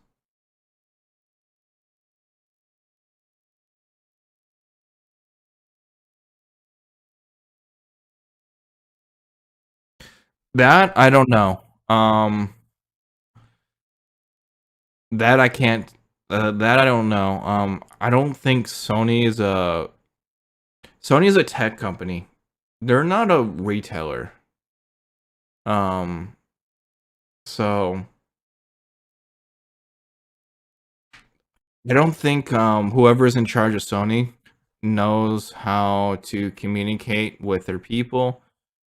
That I don't know. That I can't. That I don't know. I don't think Sony is a tech company. They're not a retailer. Um, so I don't think whoever's in charge of Sony knows how to communicate with their people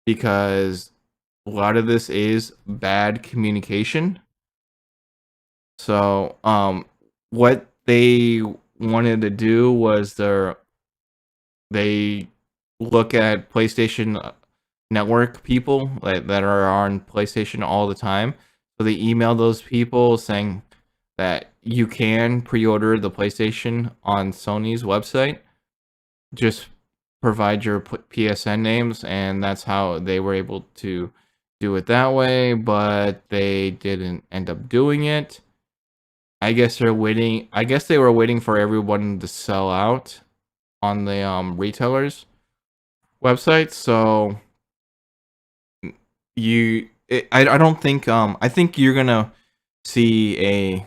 because a lot of this is bad communication. So, what they wanted to do was they look at PlayStation Network people that are on PlayStation all the time. So they email those people saying that you can pre-order the PlayStation on Sony's website. Just provide your PSN names, and that's how they were able to do it that way. But they didn't end up doing it. I guess they're waiting. I guess they were waiting for everyone to sell out on the retailers website. So I don't think I think you're gonna see a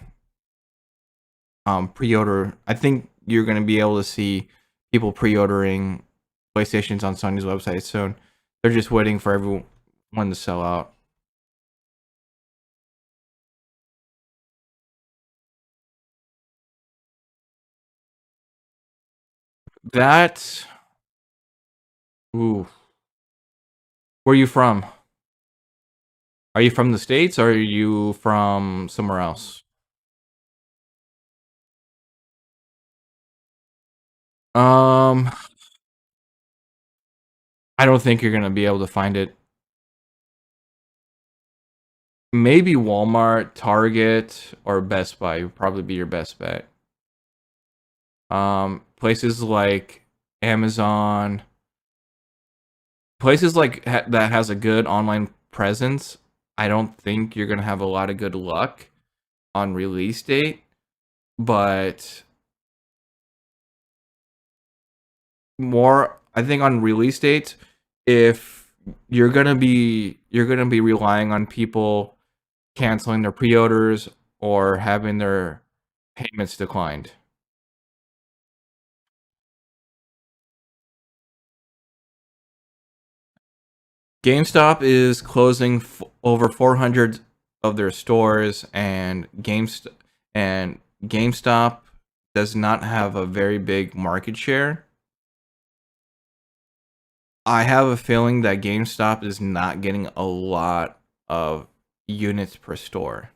pre-order. I think you're gonna be able to see people pre-ordering PlayStations on Sony's website soon. They're just waiting for everyone to sell out. That ooh, where are you from? Are you from the States or are you from somewhere else? Um, I don't think you're gonna be able to find it. Maybe Walmart, Target, or Best Buy would probably be your best bet. Places like Amazon, places like that has a good online presence. I don't think you're gonna have a lot of good luck on release date, but more I think on release dates, if you're gonna be relying on people canceling their pre-orders or having their payments declined. GameStop is closing over 400 of their stores, and GameStop does not have a very big market share. I have a feeling that GameStop is not getting a lot of units per store.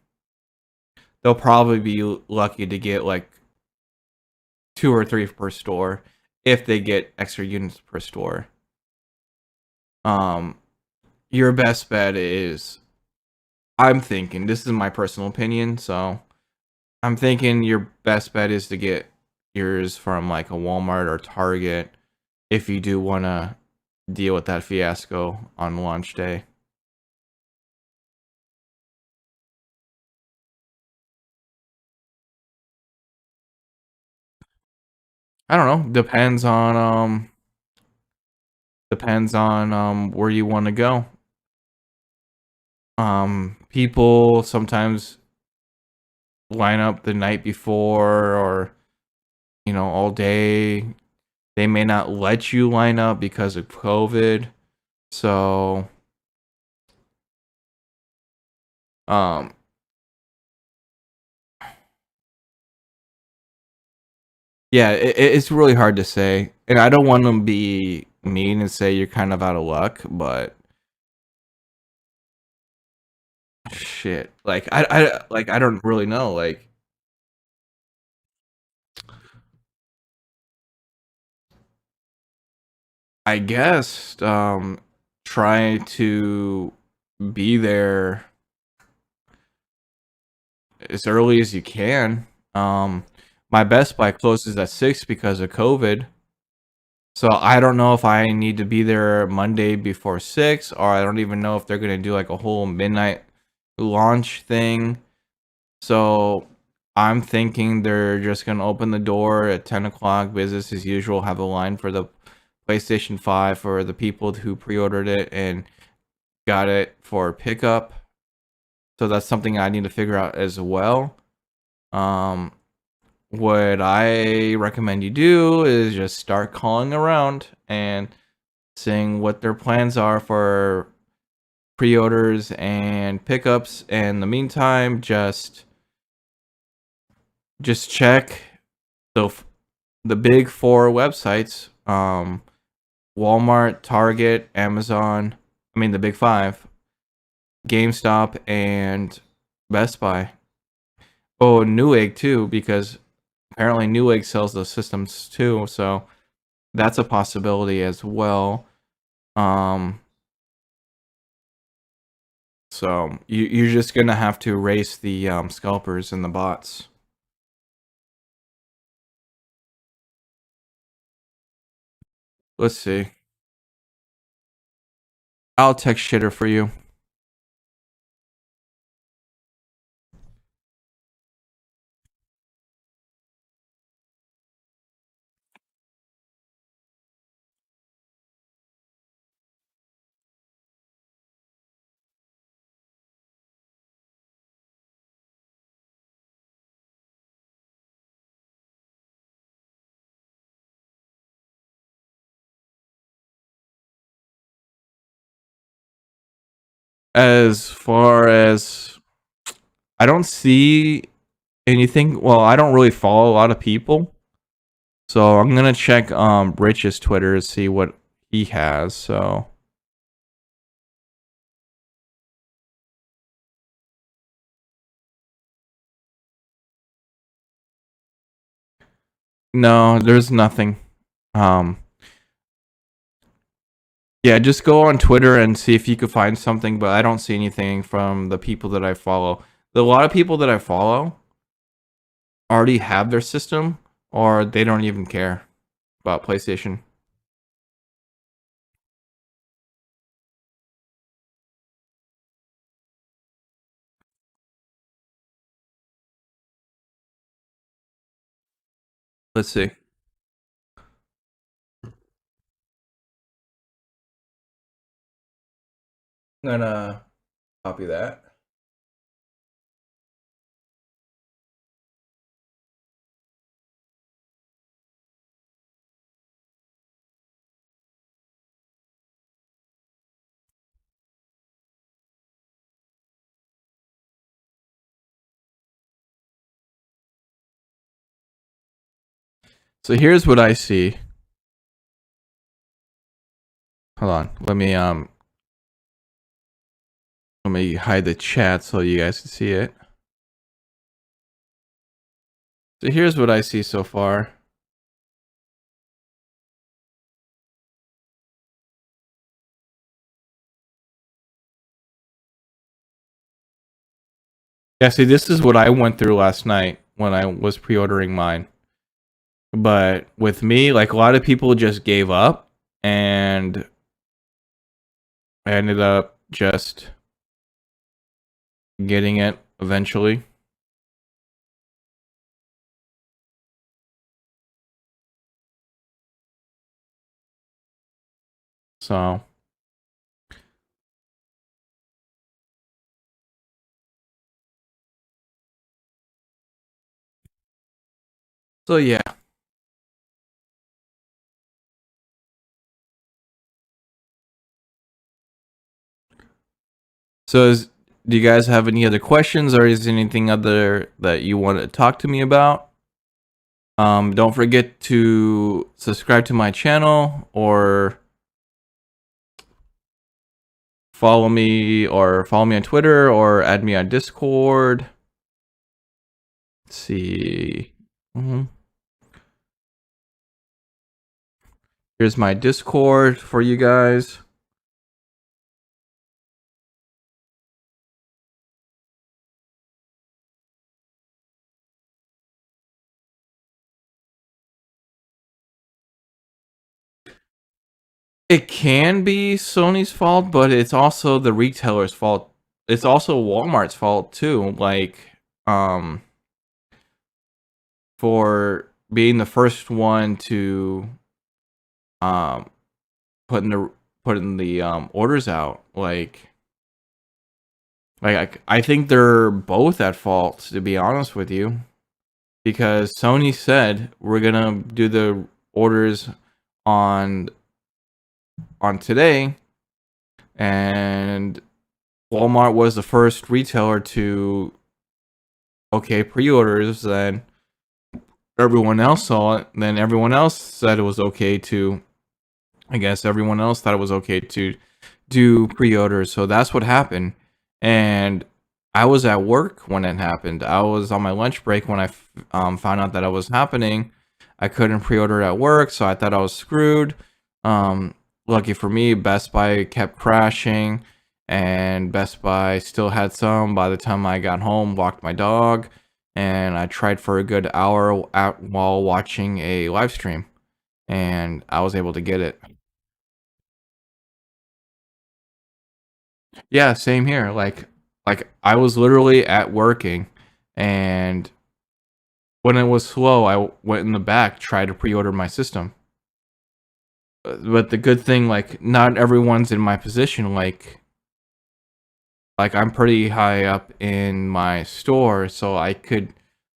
They'll probably be lucky to get like two or three per store if they get extra units per store. Um, your best bet is, I'm thinking, this is my personal opinion, so I'm thinking your best bet is to get yours from like a Walmart or Target if you do want to deal with that fiasco on launch day. I don't know. Depends on where you want to go. People sometimes line up the night before or all day. They may not let you line up because of COVID. So, um yeah, it's really hard to say. And I don't want to be mean and say you're kind of out of luck, but shit. Like I don't really know. Like I guess try to be there as early as you can. My Best Buy closes at 6 because of COVID. So I don't know if I need to be there Monday before 6, or I don't even know if they're gonna do like a whole midnight launch thing. So I'm thinking they're just gonna open the door at 10 o'clock, business as usual, have a line for the PlayStation 5 for the people who pre-ordered it and got it for pickup. So that's something I need to figure out as well. Um, what I recommend you do is just start calling around and seeing what their plans are for pre-orders and pickups. And in the meantime, just check the the big four websites: Walmart, Target, Amazon. I mean the big five: GameStop and Best Buy. Oh, Newegg too, because apparently Newegg sells those systems too, so that's a possibility as well. Um, so you're just gonna have to race the scalpers and the bots. Let's see. I'll text shitter for you. As far as I don't see anything. Well, I don't really follow a lot of people, so I'm gonna check Rich's Twitter to see what he has. So No, there's nothing. Um, yeah, just go on Twitter and see if you could find something, but I don't see anything from the people that I follow. A lot of people that I follow already have their system, or they don't even care about PlayStation. Let's see. I'm gonna copy that. So here's what I see. Hold on. Let me hide the chat so you guys can see it. So here's what I see so far. Yeah, see, this is what I went through last night when I was pre-ordering mine. But with me, like a lot of people just gave up, and I ended up just getting it eventually. So yeah. Do you guys have any other questions, or is there anything other that you want to talk to me about? Don't forget to subscribe to my channel, or follow me on Twitter, or add me on Discord. Let's see. Here's my Discord for you guys. It can be Sony's fault, but it's also the retailer's fault. It's also Walmart's fault too. Like, for being the first one to um putting the orders out. I think they're both at fault, to be honest with you, because Sony said we're gonna do the orders on today, and Walmart was the first retailer to pre-orders. Then everyone else saw it. Then everyone else said it was okay to. I guess everyone else thought it was okay to do pre-orders. So that's what happened. And I was at work when it happened. I was on my lunch break when I found out that it was happening. I couldn't pre-order at work, so I thought I was screwed. Lucky for me, Best Buy kept crashing, and Best Buy still had some by the time I got home, walked my dog, and I tried for a good hour while watching a live stream, and I was able to get it. Yeah, same here. Like I was literally at working, and when it was slow, I went in the back, tried to pre-order my system. But the good thing, like, not everyone's in my position. Like I'm pretty high up in my store, so I could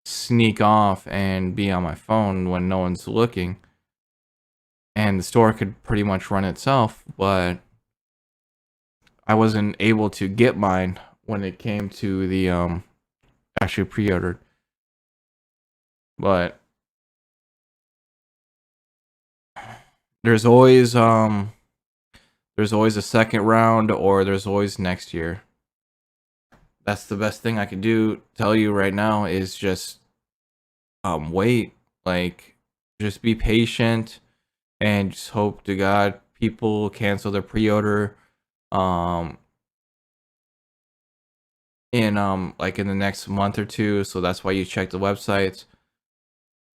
sneak off and be on my phone when no one's looking, and the store could pretty much run itself. But I wasn't able to get mine when it came to the actually pre-ordered. But there's always a second round, or there's always next year. That's the best thing I could do tell you right now is just wait. Like, just be patient and just hope to God people cancel their pre-order um in like in the next month or two. So that's why you check the websites.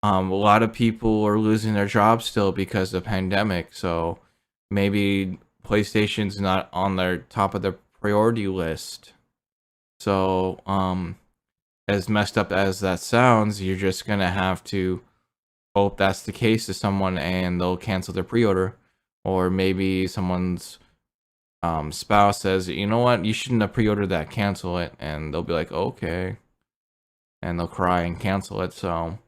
A lot of people are losing their jobs still because of the pandemic. So maybe PlayStation's not on their top of the priority list. So as messed up as that sounds, you're just gonna have to hope that's the case to someone and they'll cancel their pre-order. Or maybe someone's spouse says, you know what, you shouldn't have pre-ordered that, cancel it, and they'll be like, okay, and they'll cry and cancel it. So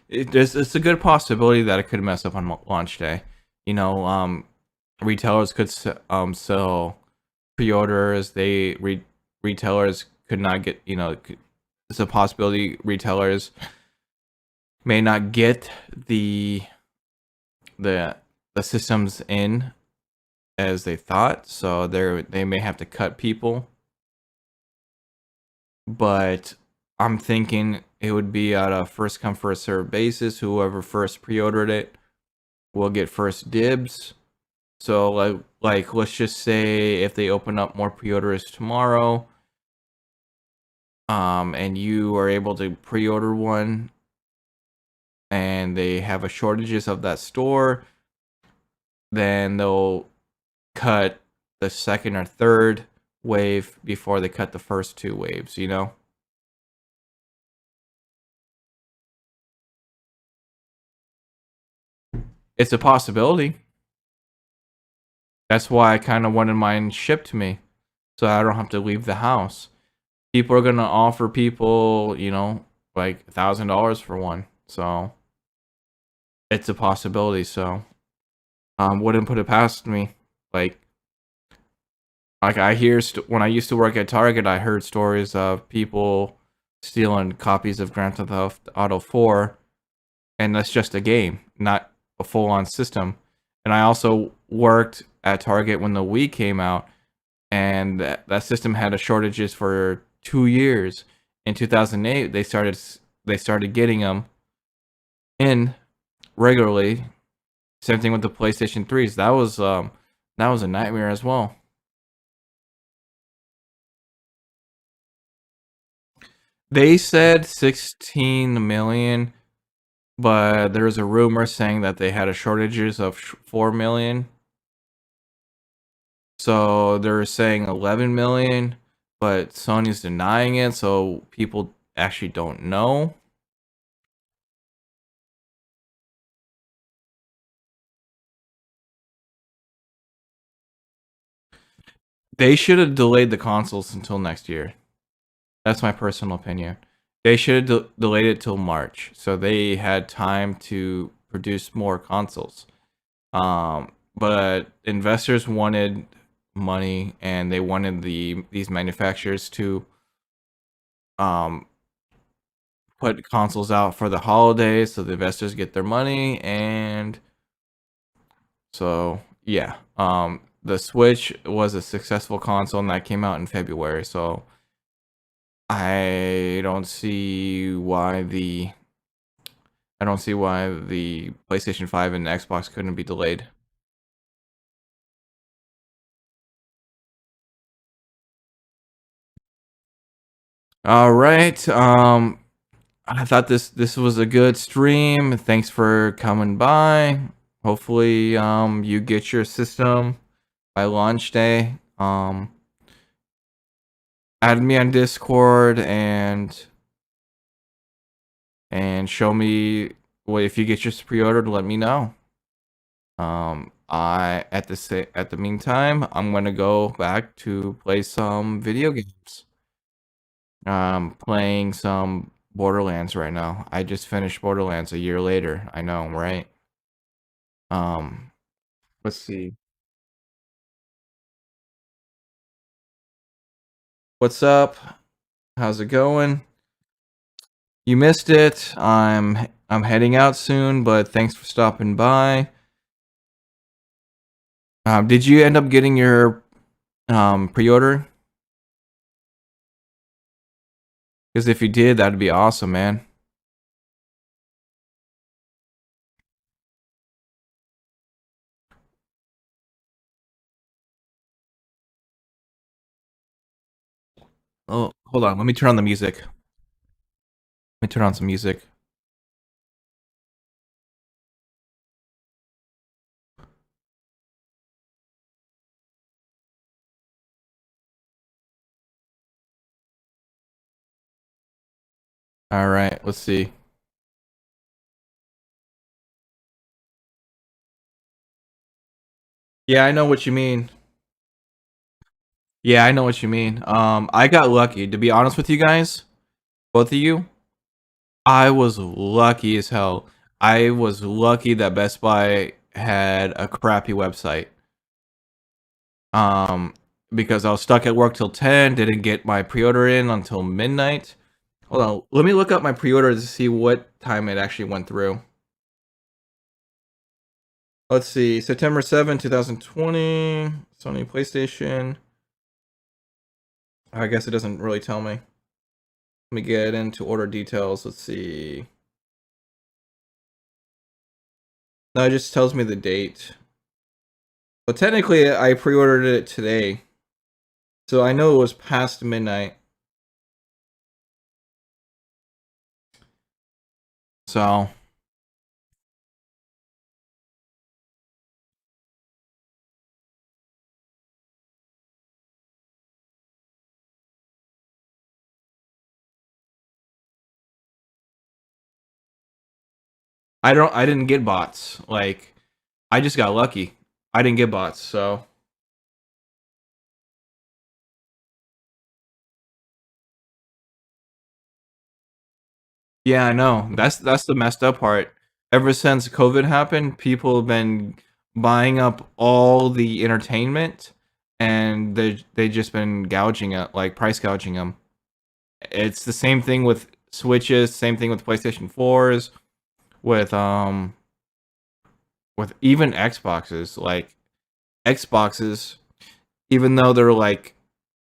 it's a good possibility that it could mess up on launch day. You know, retailers could sell pre-orders. Retailers could not get, it's a possibility retailers may not get the the systems in as they thought, so they may have to cut people. But I'm thinking it would be at a first come first serve basis. Whoever first pre-ordered it will get first dibs. So like let's just say if they open up more pre-orders tomorrow, and you are able to pre-order one and they have a shortages of that store, then they'll cut the second or third wave before they cut the first two waves, you know? It's a possibility. That's why I kind of wanted mine shipped to me so I don't have to leave the house. People are going to offer people, like $1,000 for one. So it's a possibility. So wouldn't put it past me. Like I hear when I used to work at Target, I heard stories of people stealing copies of Grand Theft Auto 4, and that's just a game, not a full-on system. And I also worked at Target when the Wii came out, and that system had a shortages for 2 years. In 2008, they started getting them in regularly. Same thing with the PlayStation 3s. That was a nightmare as well. They said 16 million, but there was a rumor saying that they had a shortages of 4 million. So they're saying 11 million, but Sony's denying it, so people actually don't know. They should have delayed the consoles until next year. That's my personal opinion. They should have delayed it till March, so they had time to produce more consoles. But investors wanted money, and they wanted these manufacturers to um put consoles out for the holidays, so the investors get their money, and so yeah. The Switch was a successful console, and that came out in February. So I don't see why the I don't see why the PlayStation 5 and the Xbox couldn't be delayed. All right. I thought this was a good stream. Thanks for coming by. Hopefully you get your system by launch day. Add me on Discord and show me what if you get your pre-ordered, let me know. I at the meantime, I'm gonna go back to play some video games. Playing some Borderlands right now. I just finished Borderlands a year later. I know, right? Um, let's see. What's up? How's it going? You missed it. I'm heading out soon, but thanks for stopping by. Did you end up getting your pre-order? Because if you did, that'd be awesome, man. Oh, hold on. Let me turn on the music. Let me turn on some music. All right, let's see. Yeah, I know what you mean. Yeah, I know what you mean. I got lucky. To be honest with you guys, both of you, I was lucky as hell. I was lucky that Best Buy had a crappy website. Um, because I was stuck at work till 10, didn't get my pre-order in until midnight. Hold on, let me look up my pre-order to see what time it actually went through. Let's see, September 7, 2020, Sony PlayStation. I guess it doesn't really tell me. Let me get into order details. Let's see. No, it just tells me the date. But technically, I pre-ordered it today. So I know it was past midnight. So I didn't get bots. Like I just got lucky. I didn't get bots, so yeah, I know. That's the messed up part. Ever since COVID happened, people have been buying up all the entertainment, and they just been gouging it, like price gouging them. It's the same thing with Switches, same thing with PlayStation 4s, with with even Xboxes. Like Xboxes, even though they're like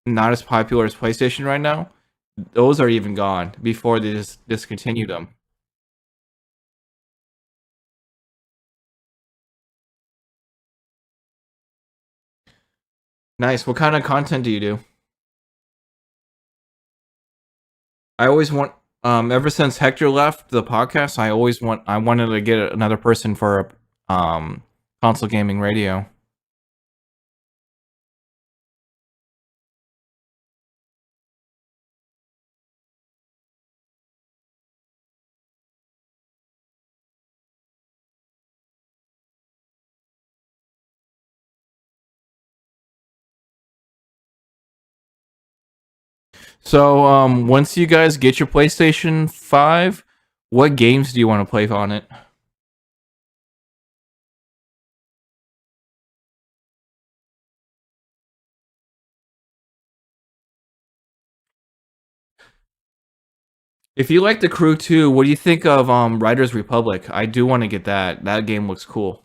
not as popular as PlayStation right now, those are even gone before they just discontinued them. Nice. What kind of content do you do? I always want ever since Hector left the podcast, I wanted to get another person for console gaming radio. So once you guys get your PlayStation 5, what games do you want to play on it? If you like The Crew 2, what do you think of Riders Republic? I do want to get that. That game looks cool.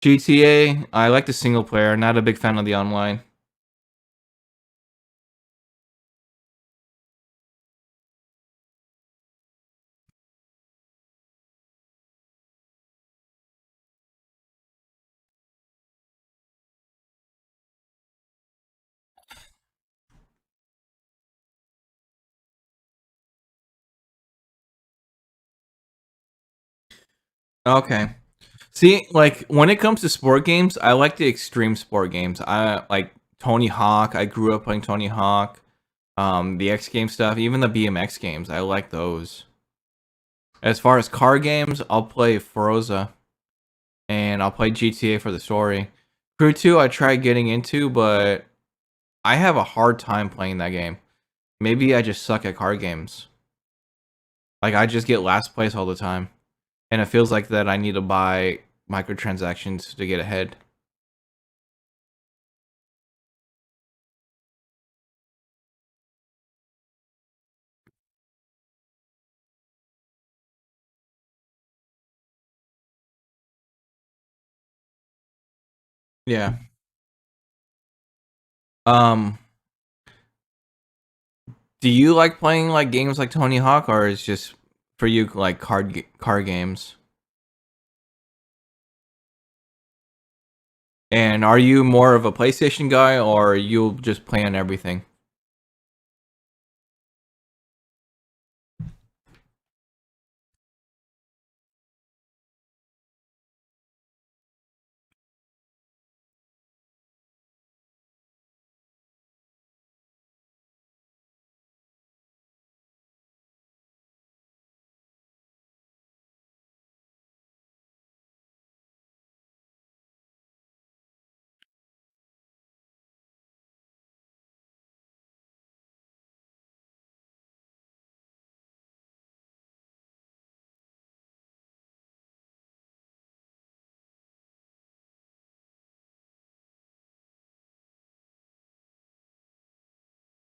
GTA, I like the single player, not a big fan of the online. Okay. See, like when it comes to sport games, I like the extreme sport games. I like Tony Hawk. I grew up playing Tony Hawk. The X game stuff, even the BMX games, I like those. As far as car games, I'll play Forza and I'll play GTA for the story. Crew 2 I tried getting into, but I have a hard time playing that game. Maybe I just suck at car games. Like I just get last place all the time. And it feels like that I need to buy microtransactions to get ahead. Yeah. Um, do you like playing like games like Tony Hawk, or is just for you like card games? And are you more of a PlayStation guy, or you'll just play on everything?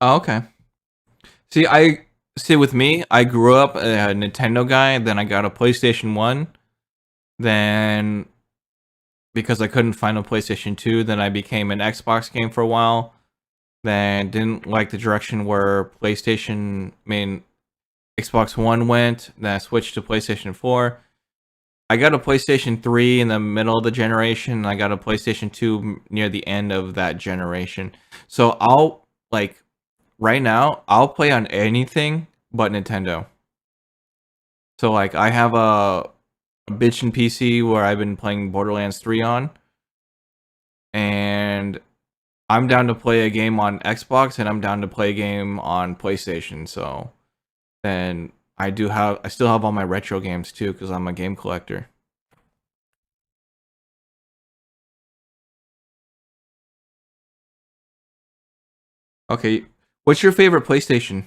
Oh, okay. See, I see with me, I grew up a Nintendo guy, then I got a PlayStation 1, then because I couldn't find a PlayStation 2, then I became an Xbox game for a while, then didn't like the direction where Xbox One went, then I switched to PlayStation 4. I got a PlayStation 3 in the middle of the generation, and I got a PlayStation 2 near the end of that generation. So I'll like right now, I'll play on anything but Nintendo. So like I have a bitchin' PC where I've been playing Borderlands 3 on, and I'm down to play a game on Xbox and I'm down to play a game on PlayStation. So then I still have all my retro games too because I'm a game collector. Okay, what's your favorite PlayStation?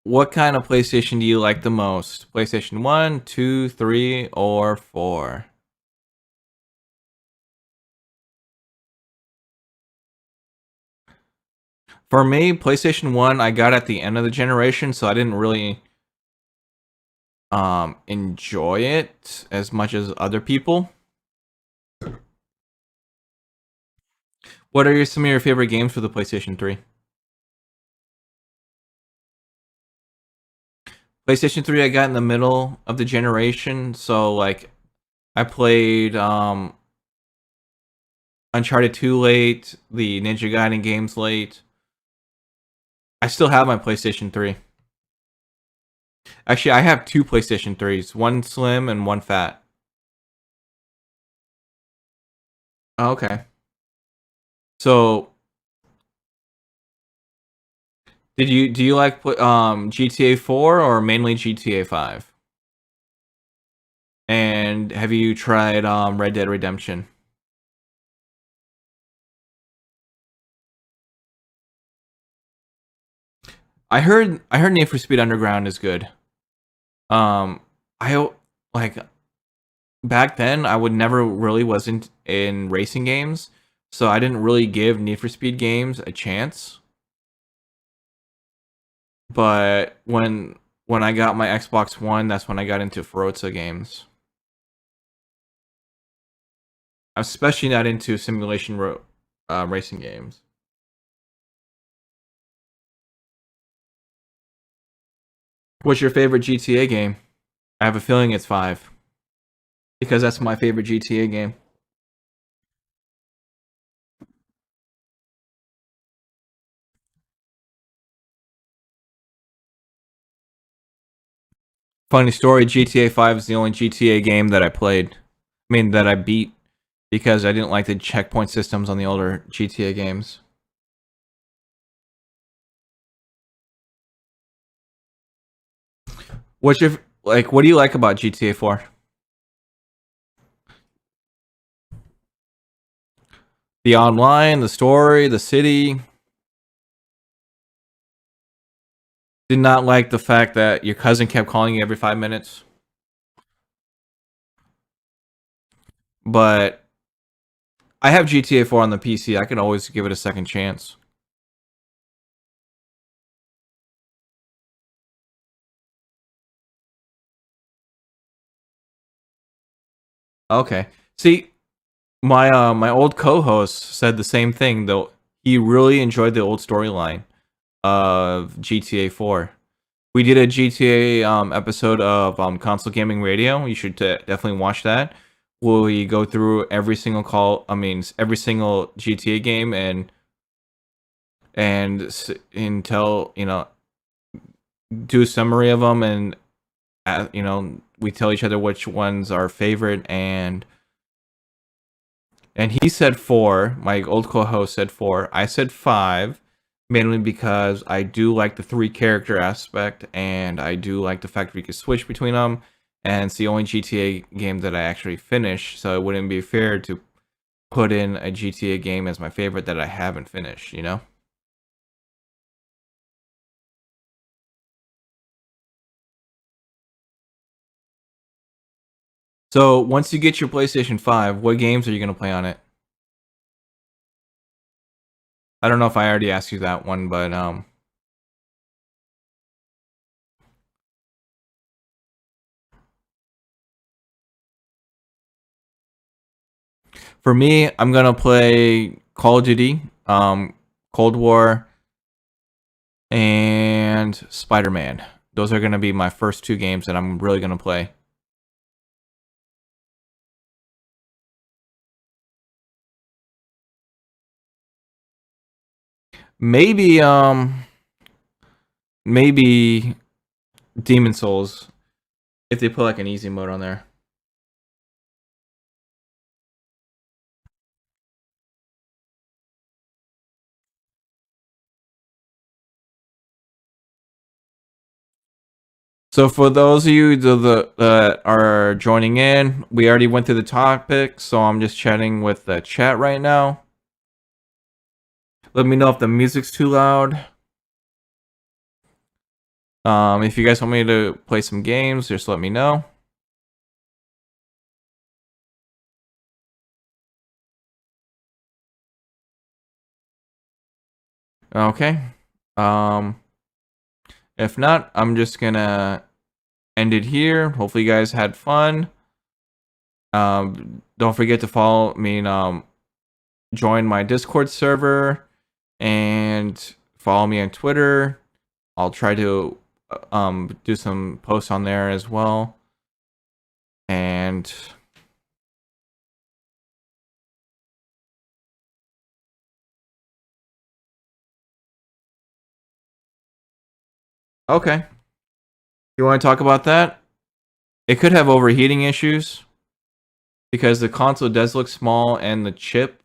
What kind of PlayStation do you like the most? PlayStation 1, 2, 3, or 4? For me, PlayStation 1 I got at the end of the generation, so I didn't really enjoy it as much as other people. What are some of your favorite games for the PlayStation 3? PlayStation 3 I got in the middle of the generation, so like I played Uncharted 2 late, the Ninja Gaiden games late. I still have my PlayStation 3. Actually, I have two PlayStation 3s, one slim and one fat. Oh, okay. So, do you like GTA 4 or mainly GTA 5? And have you tried Red Dead Redemption? I heard Need for Speed Underground is good. Um I like back then I would never really wasn't in racing games, so I didn't really give Need for Speed games a chance. But when I got my Xbox One, that's when I got into Forza games. I'm especially not into racing games. What's your favorite GTA game? I have a feeling it's 5 because that's my favorite GTA game. Funny story, GTA 5 is the only GTA game that I played. I mean that I beat because I didn't like the checkpoint systems on the older GTA games. What's your like what do you like about GTA 4? The online, the story, the city. Did not like the fact that your cousin kept calling you every 5 minutes. But I have GTA 4 on the PC. I can always give it a second chance. Okay. See, my old co-host said the same thing though. He really enjoyed the old storyline of GTA 4. We did a GTA episode of console gaming radio. You should definitely watch that. Where we go through every single every single GTA game and tell do a summary of them and we tell each other which one's our favorite and he said 4. My old co-host said 4. I said 5, mainly because I do like the 3 character aspect, and I do like the fact we could switch between them. And it's the only GTA game that I actually finished, so it wouldn't be fair to put in a GTA game as my favorite that I haven't finished. So once you get your PlayStation 5, what games are you gonna play on it? I don't know if I already asked you that one, but for me, I'm gonna play Call of Duty, Cold War, and Spider-Man. Those are gonna be my first 2 games that I'm really gonna play. Maybe maybe Demon Souls if they put like an easy mode on there. So for those of you that are joining in, we already went through the topic, so I'm just chatting with the chat right now. Let me know if the music's too loud. If you guys want me to play some games, just let me know. Okay. Um, if not, I'm just gonna end it here. Hopefully, you guys had fun. Don't forget to follow me and join my Discord server and follow me on Twitter. I'll try to do some posts on there as well. And okay, you want to talk about that? It could have overheating issues because the console does look small and the chip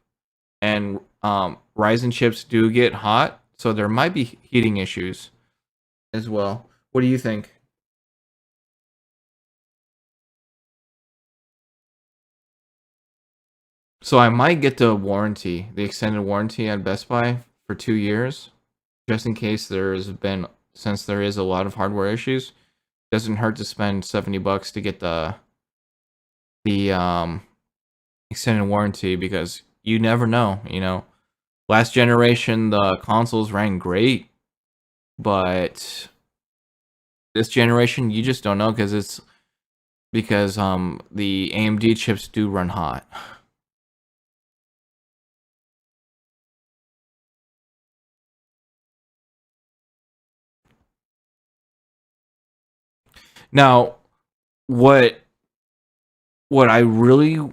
and Ryzen chips do get hot, so there might be heating issues as well. What do you think? So I might get the warranty, the extended warranty at Best Buy for 2 years, just in case since there is a lot of hardware issues. Doesn't hurt to spend $70 to get the extended warranty because you never know. Last generation the consoles ran great, but this generation you just don't know because the AMD chips do run hot. Now, what what I really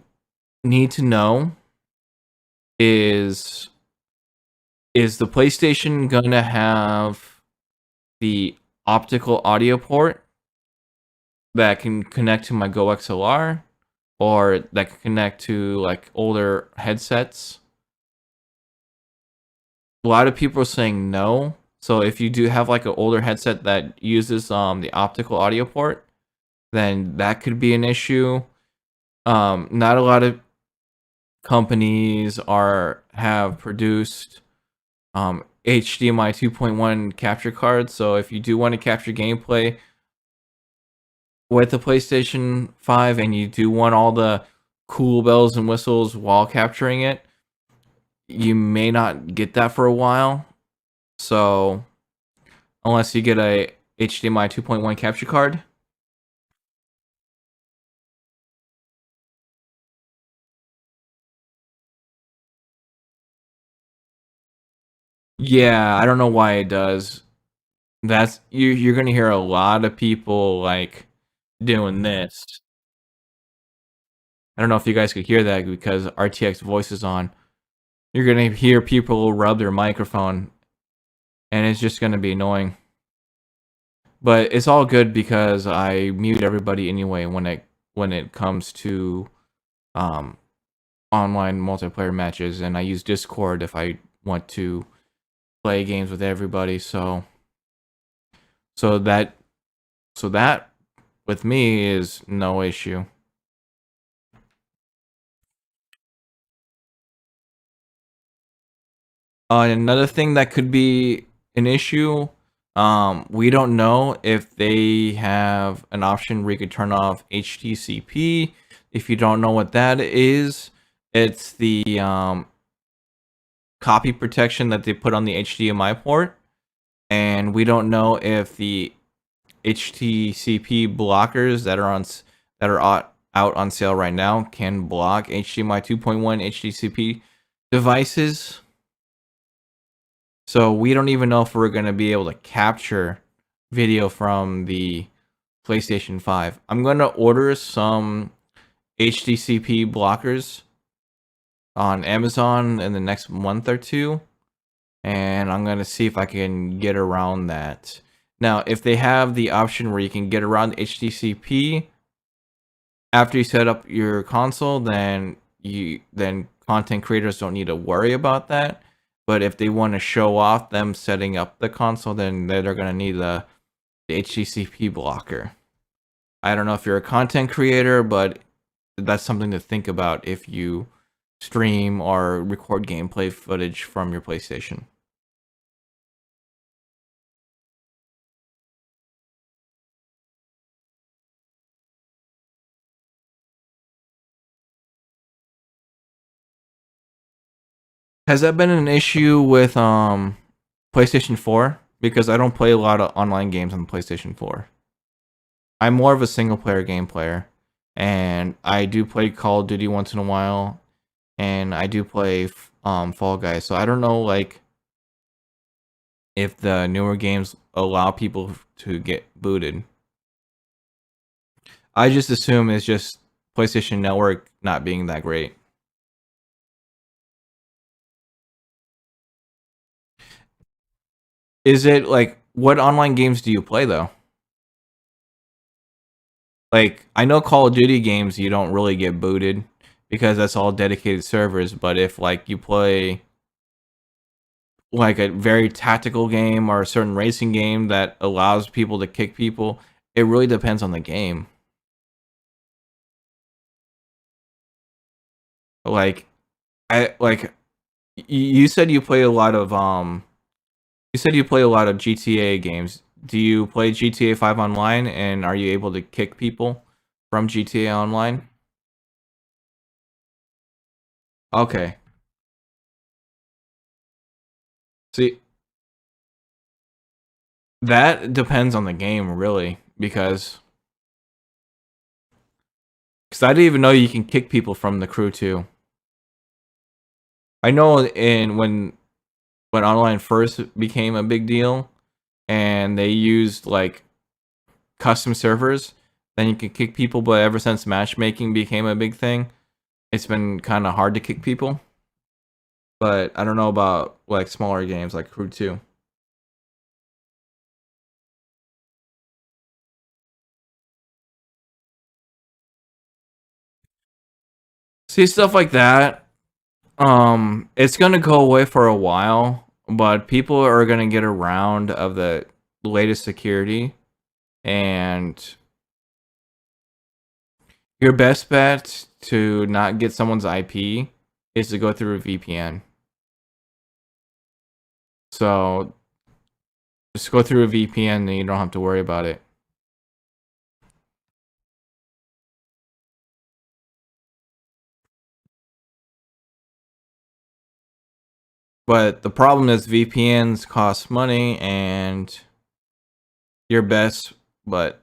need to know is is the PlayStation gonna have the optical audio port that can connect to my Go XLR or that can connect to like older headsets? A lot of people are saying no. So if you do have like an older headset that uses the optical audio port, then that could be an issue. Not a lot of companies are have produced HDMI 2.1 capture cards. So if you do want to capture gameplay with the PlayStation 5 and you do want all the cool bells and whistles while capturing it, you may not get that for a while. So unless you get a HDMI 2.1 capture card. Yeah, I don't know why it does. You're gonna hear a lot of people like doing this. I don't know if you guys could hear that because RTX voice is on. You're gonna hear people rub their microphone, and it's just gonna be annoying. But it's all good because I mute everybody anyway when it comes to um online multiplayer matches, and I use Discord if I want to play games with everybody. So that so that with me is no issue. Another thing that could be an issue, we don't know if they have an option where you could turn off HTCP. If you don't know what that is, it's the copy protection that they put on the HDMI port, and we don't know if the HTCP blockers that are out on sale right now can block HDMI 2.1 HTCP devices. So we don't even know if we're going to be able to capture video from the PlayStation 5. I'm going to order some HDCP blockers on Amazon in the next month or two, and I'm going to see if I can get around that. Now, if they have the option where you can get around HDCP after you set up your console, then content creators don't need to worry about that. But if they want to show off them setting up the console, then they're going to need the HDCP blocker. I don't know if you're a content creator, but that's something to think about if you stream or record gameplay footage from your PlayStation. Has that been an issue with PlayStation 4? Because I don't play a lot of online games on the PlayStation 4. I'm more of a single player game player, and I do play Call of Duty once in a while, and I do play Fall Guys. So I don't know like if the newer games allow people to get booted. I just assume it's just PlayStation Network not being that great. Is it like what online games do you play though? Like I know Call of Duty games you don't really get booted because that's all dedicated servers, but if like you play like a very tactical game or a certain racing game that allows people to kick people, it really depends on the game. Like I like you said you play a lot of you said you play a lot of GTA games. Do you play GTA 5 online, and are you able to kick people from GTA Online? Okay. See, that depends on the game, really, because I didn't even know you can kick people from the crew too. I know in when online first became a big deal, and they used like custom servers, then you could kick people. But ever since matchmaking became a big thing, it's been kind of hard to kick people. But I don't know about like smaller games like Crew 2. See stuff like that. It's gonna go away for a while, but people are gonna get around of the latest security, and your best bet to not get someone's IP is to go through a VPN. So just go through a VPN and you don't have to worry about it. But the problem is VPNs cost money and your best, but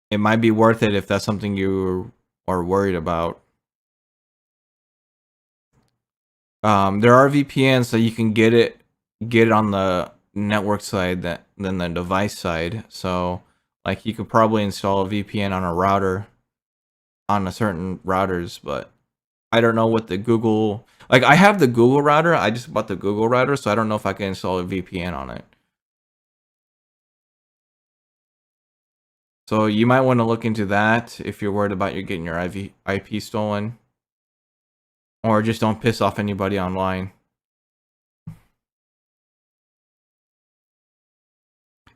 it might be worth it if that's something you are worried about. There are VPNs so you can get it get it on the network side than the device side. So like you could probably install a VPN on a router on a certain routers, but I don't know what the Google, like I have the Google router. I just bought the Google router, so I don't know if I can install a VPN on it. So you might want to look into that if you're worried about you getting your IP stolen, or just don't piss off anybody online.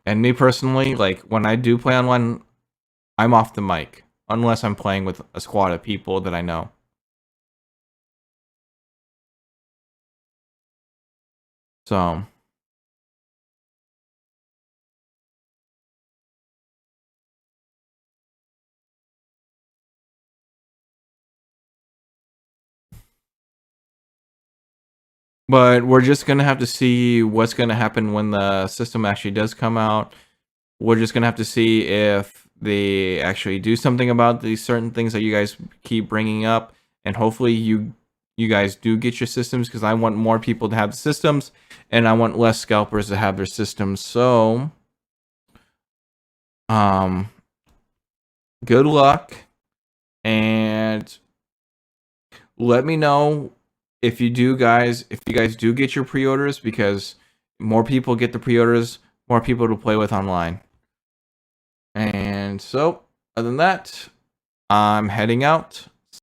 And me personally, like when I do play online, I'm off the mic unless I'm playing with a squad of people that I know. So, but we're just gonna have to see what's gonna happen when the system actually does come out. We're just gonna have to see if they actually do something about these certain things that you guys keep bringing up, and hopefully you guys do get your systems, because I want more people to have the systems, and I want less scalpers to have their systems. So, um, good luck, and let me know if you guys do get your pre-orders, because more people get the pre-orders, more people to play with online. And so, other than that, I'm heading out.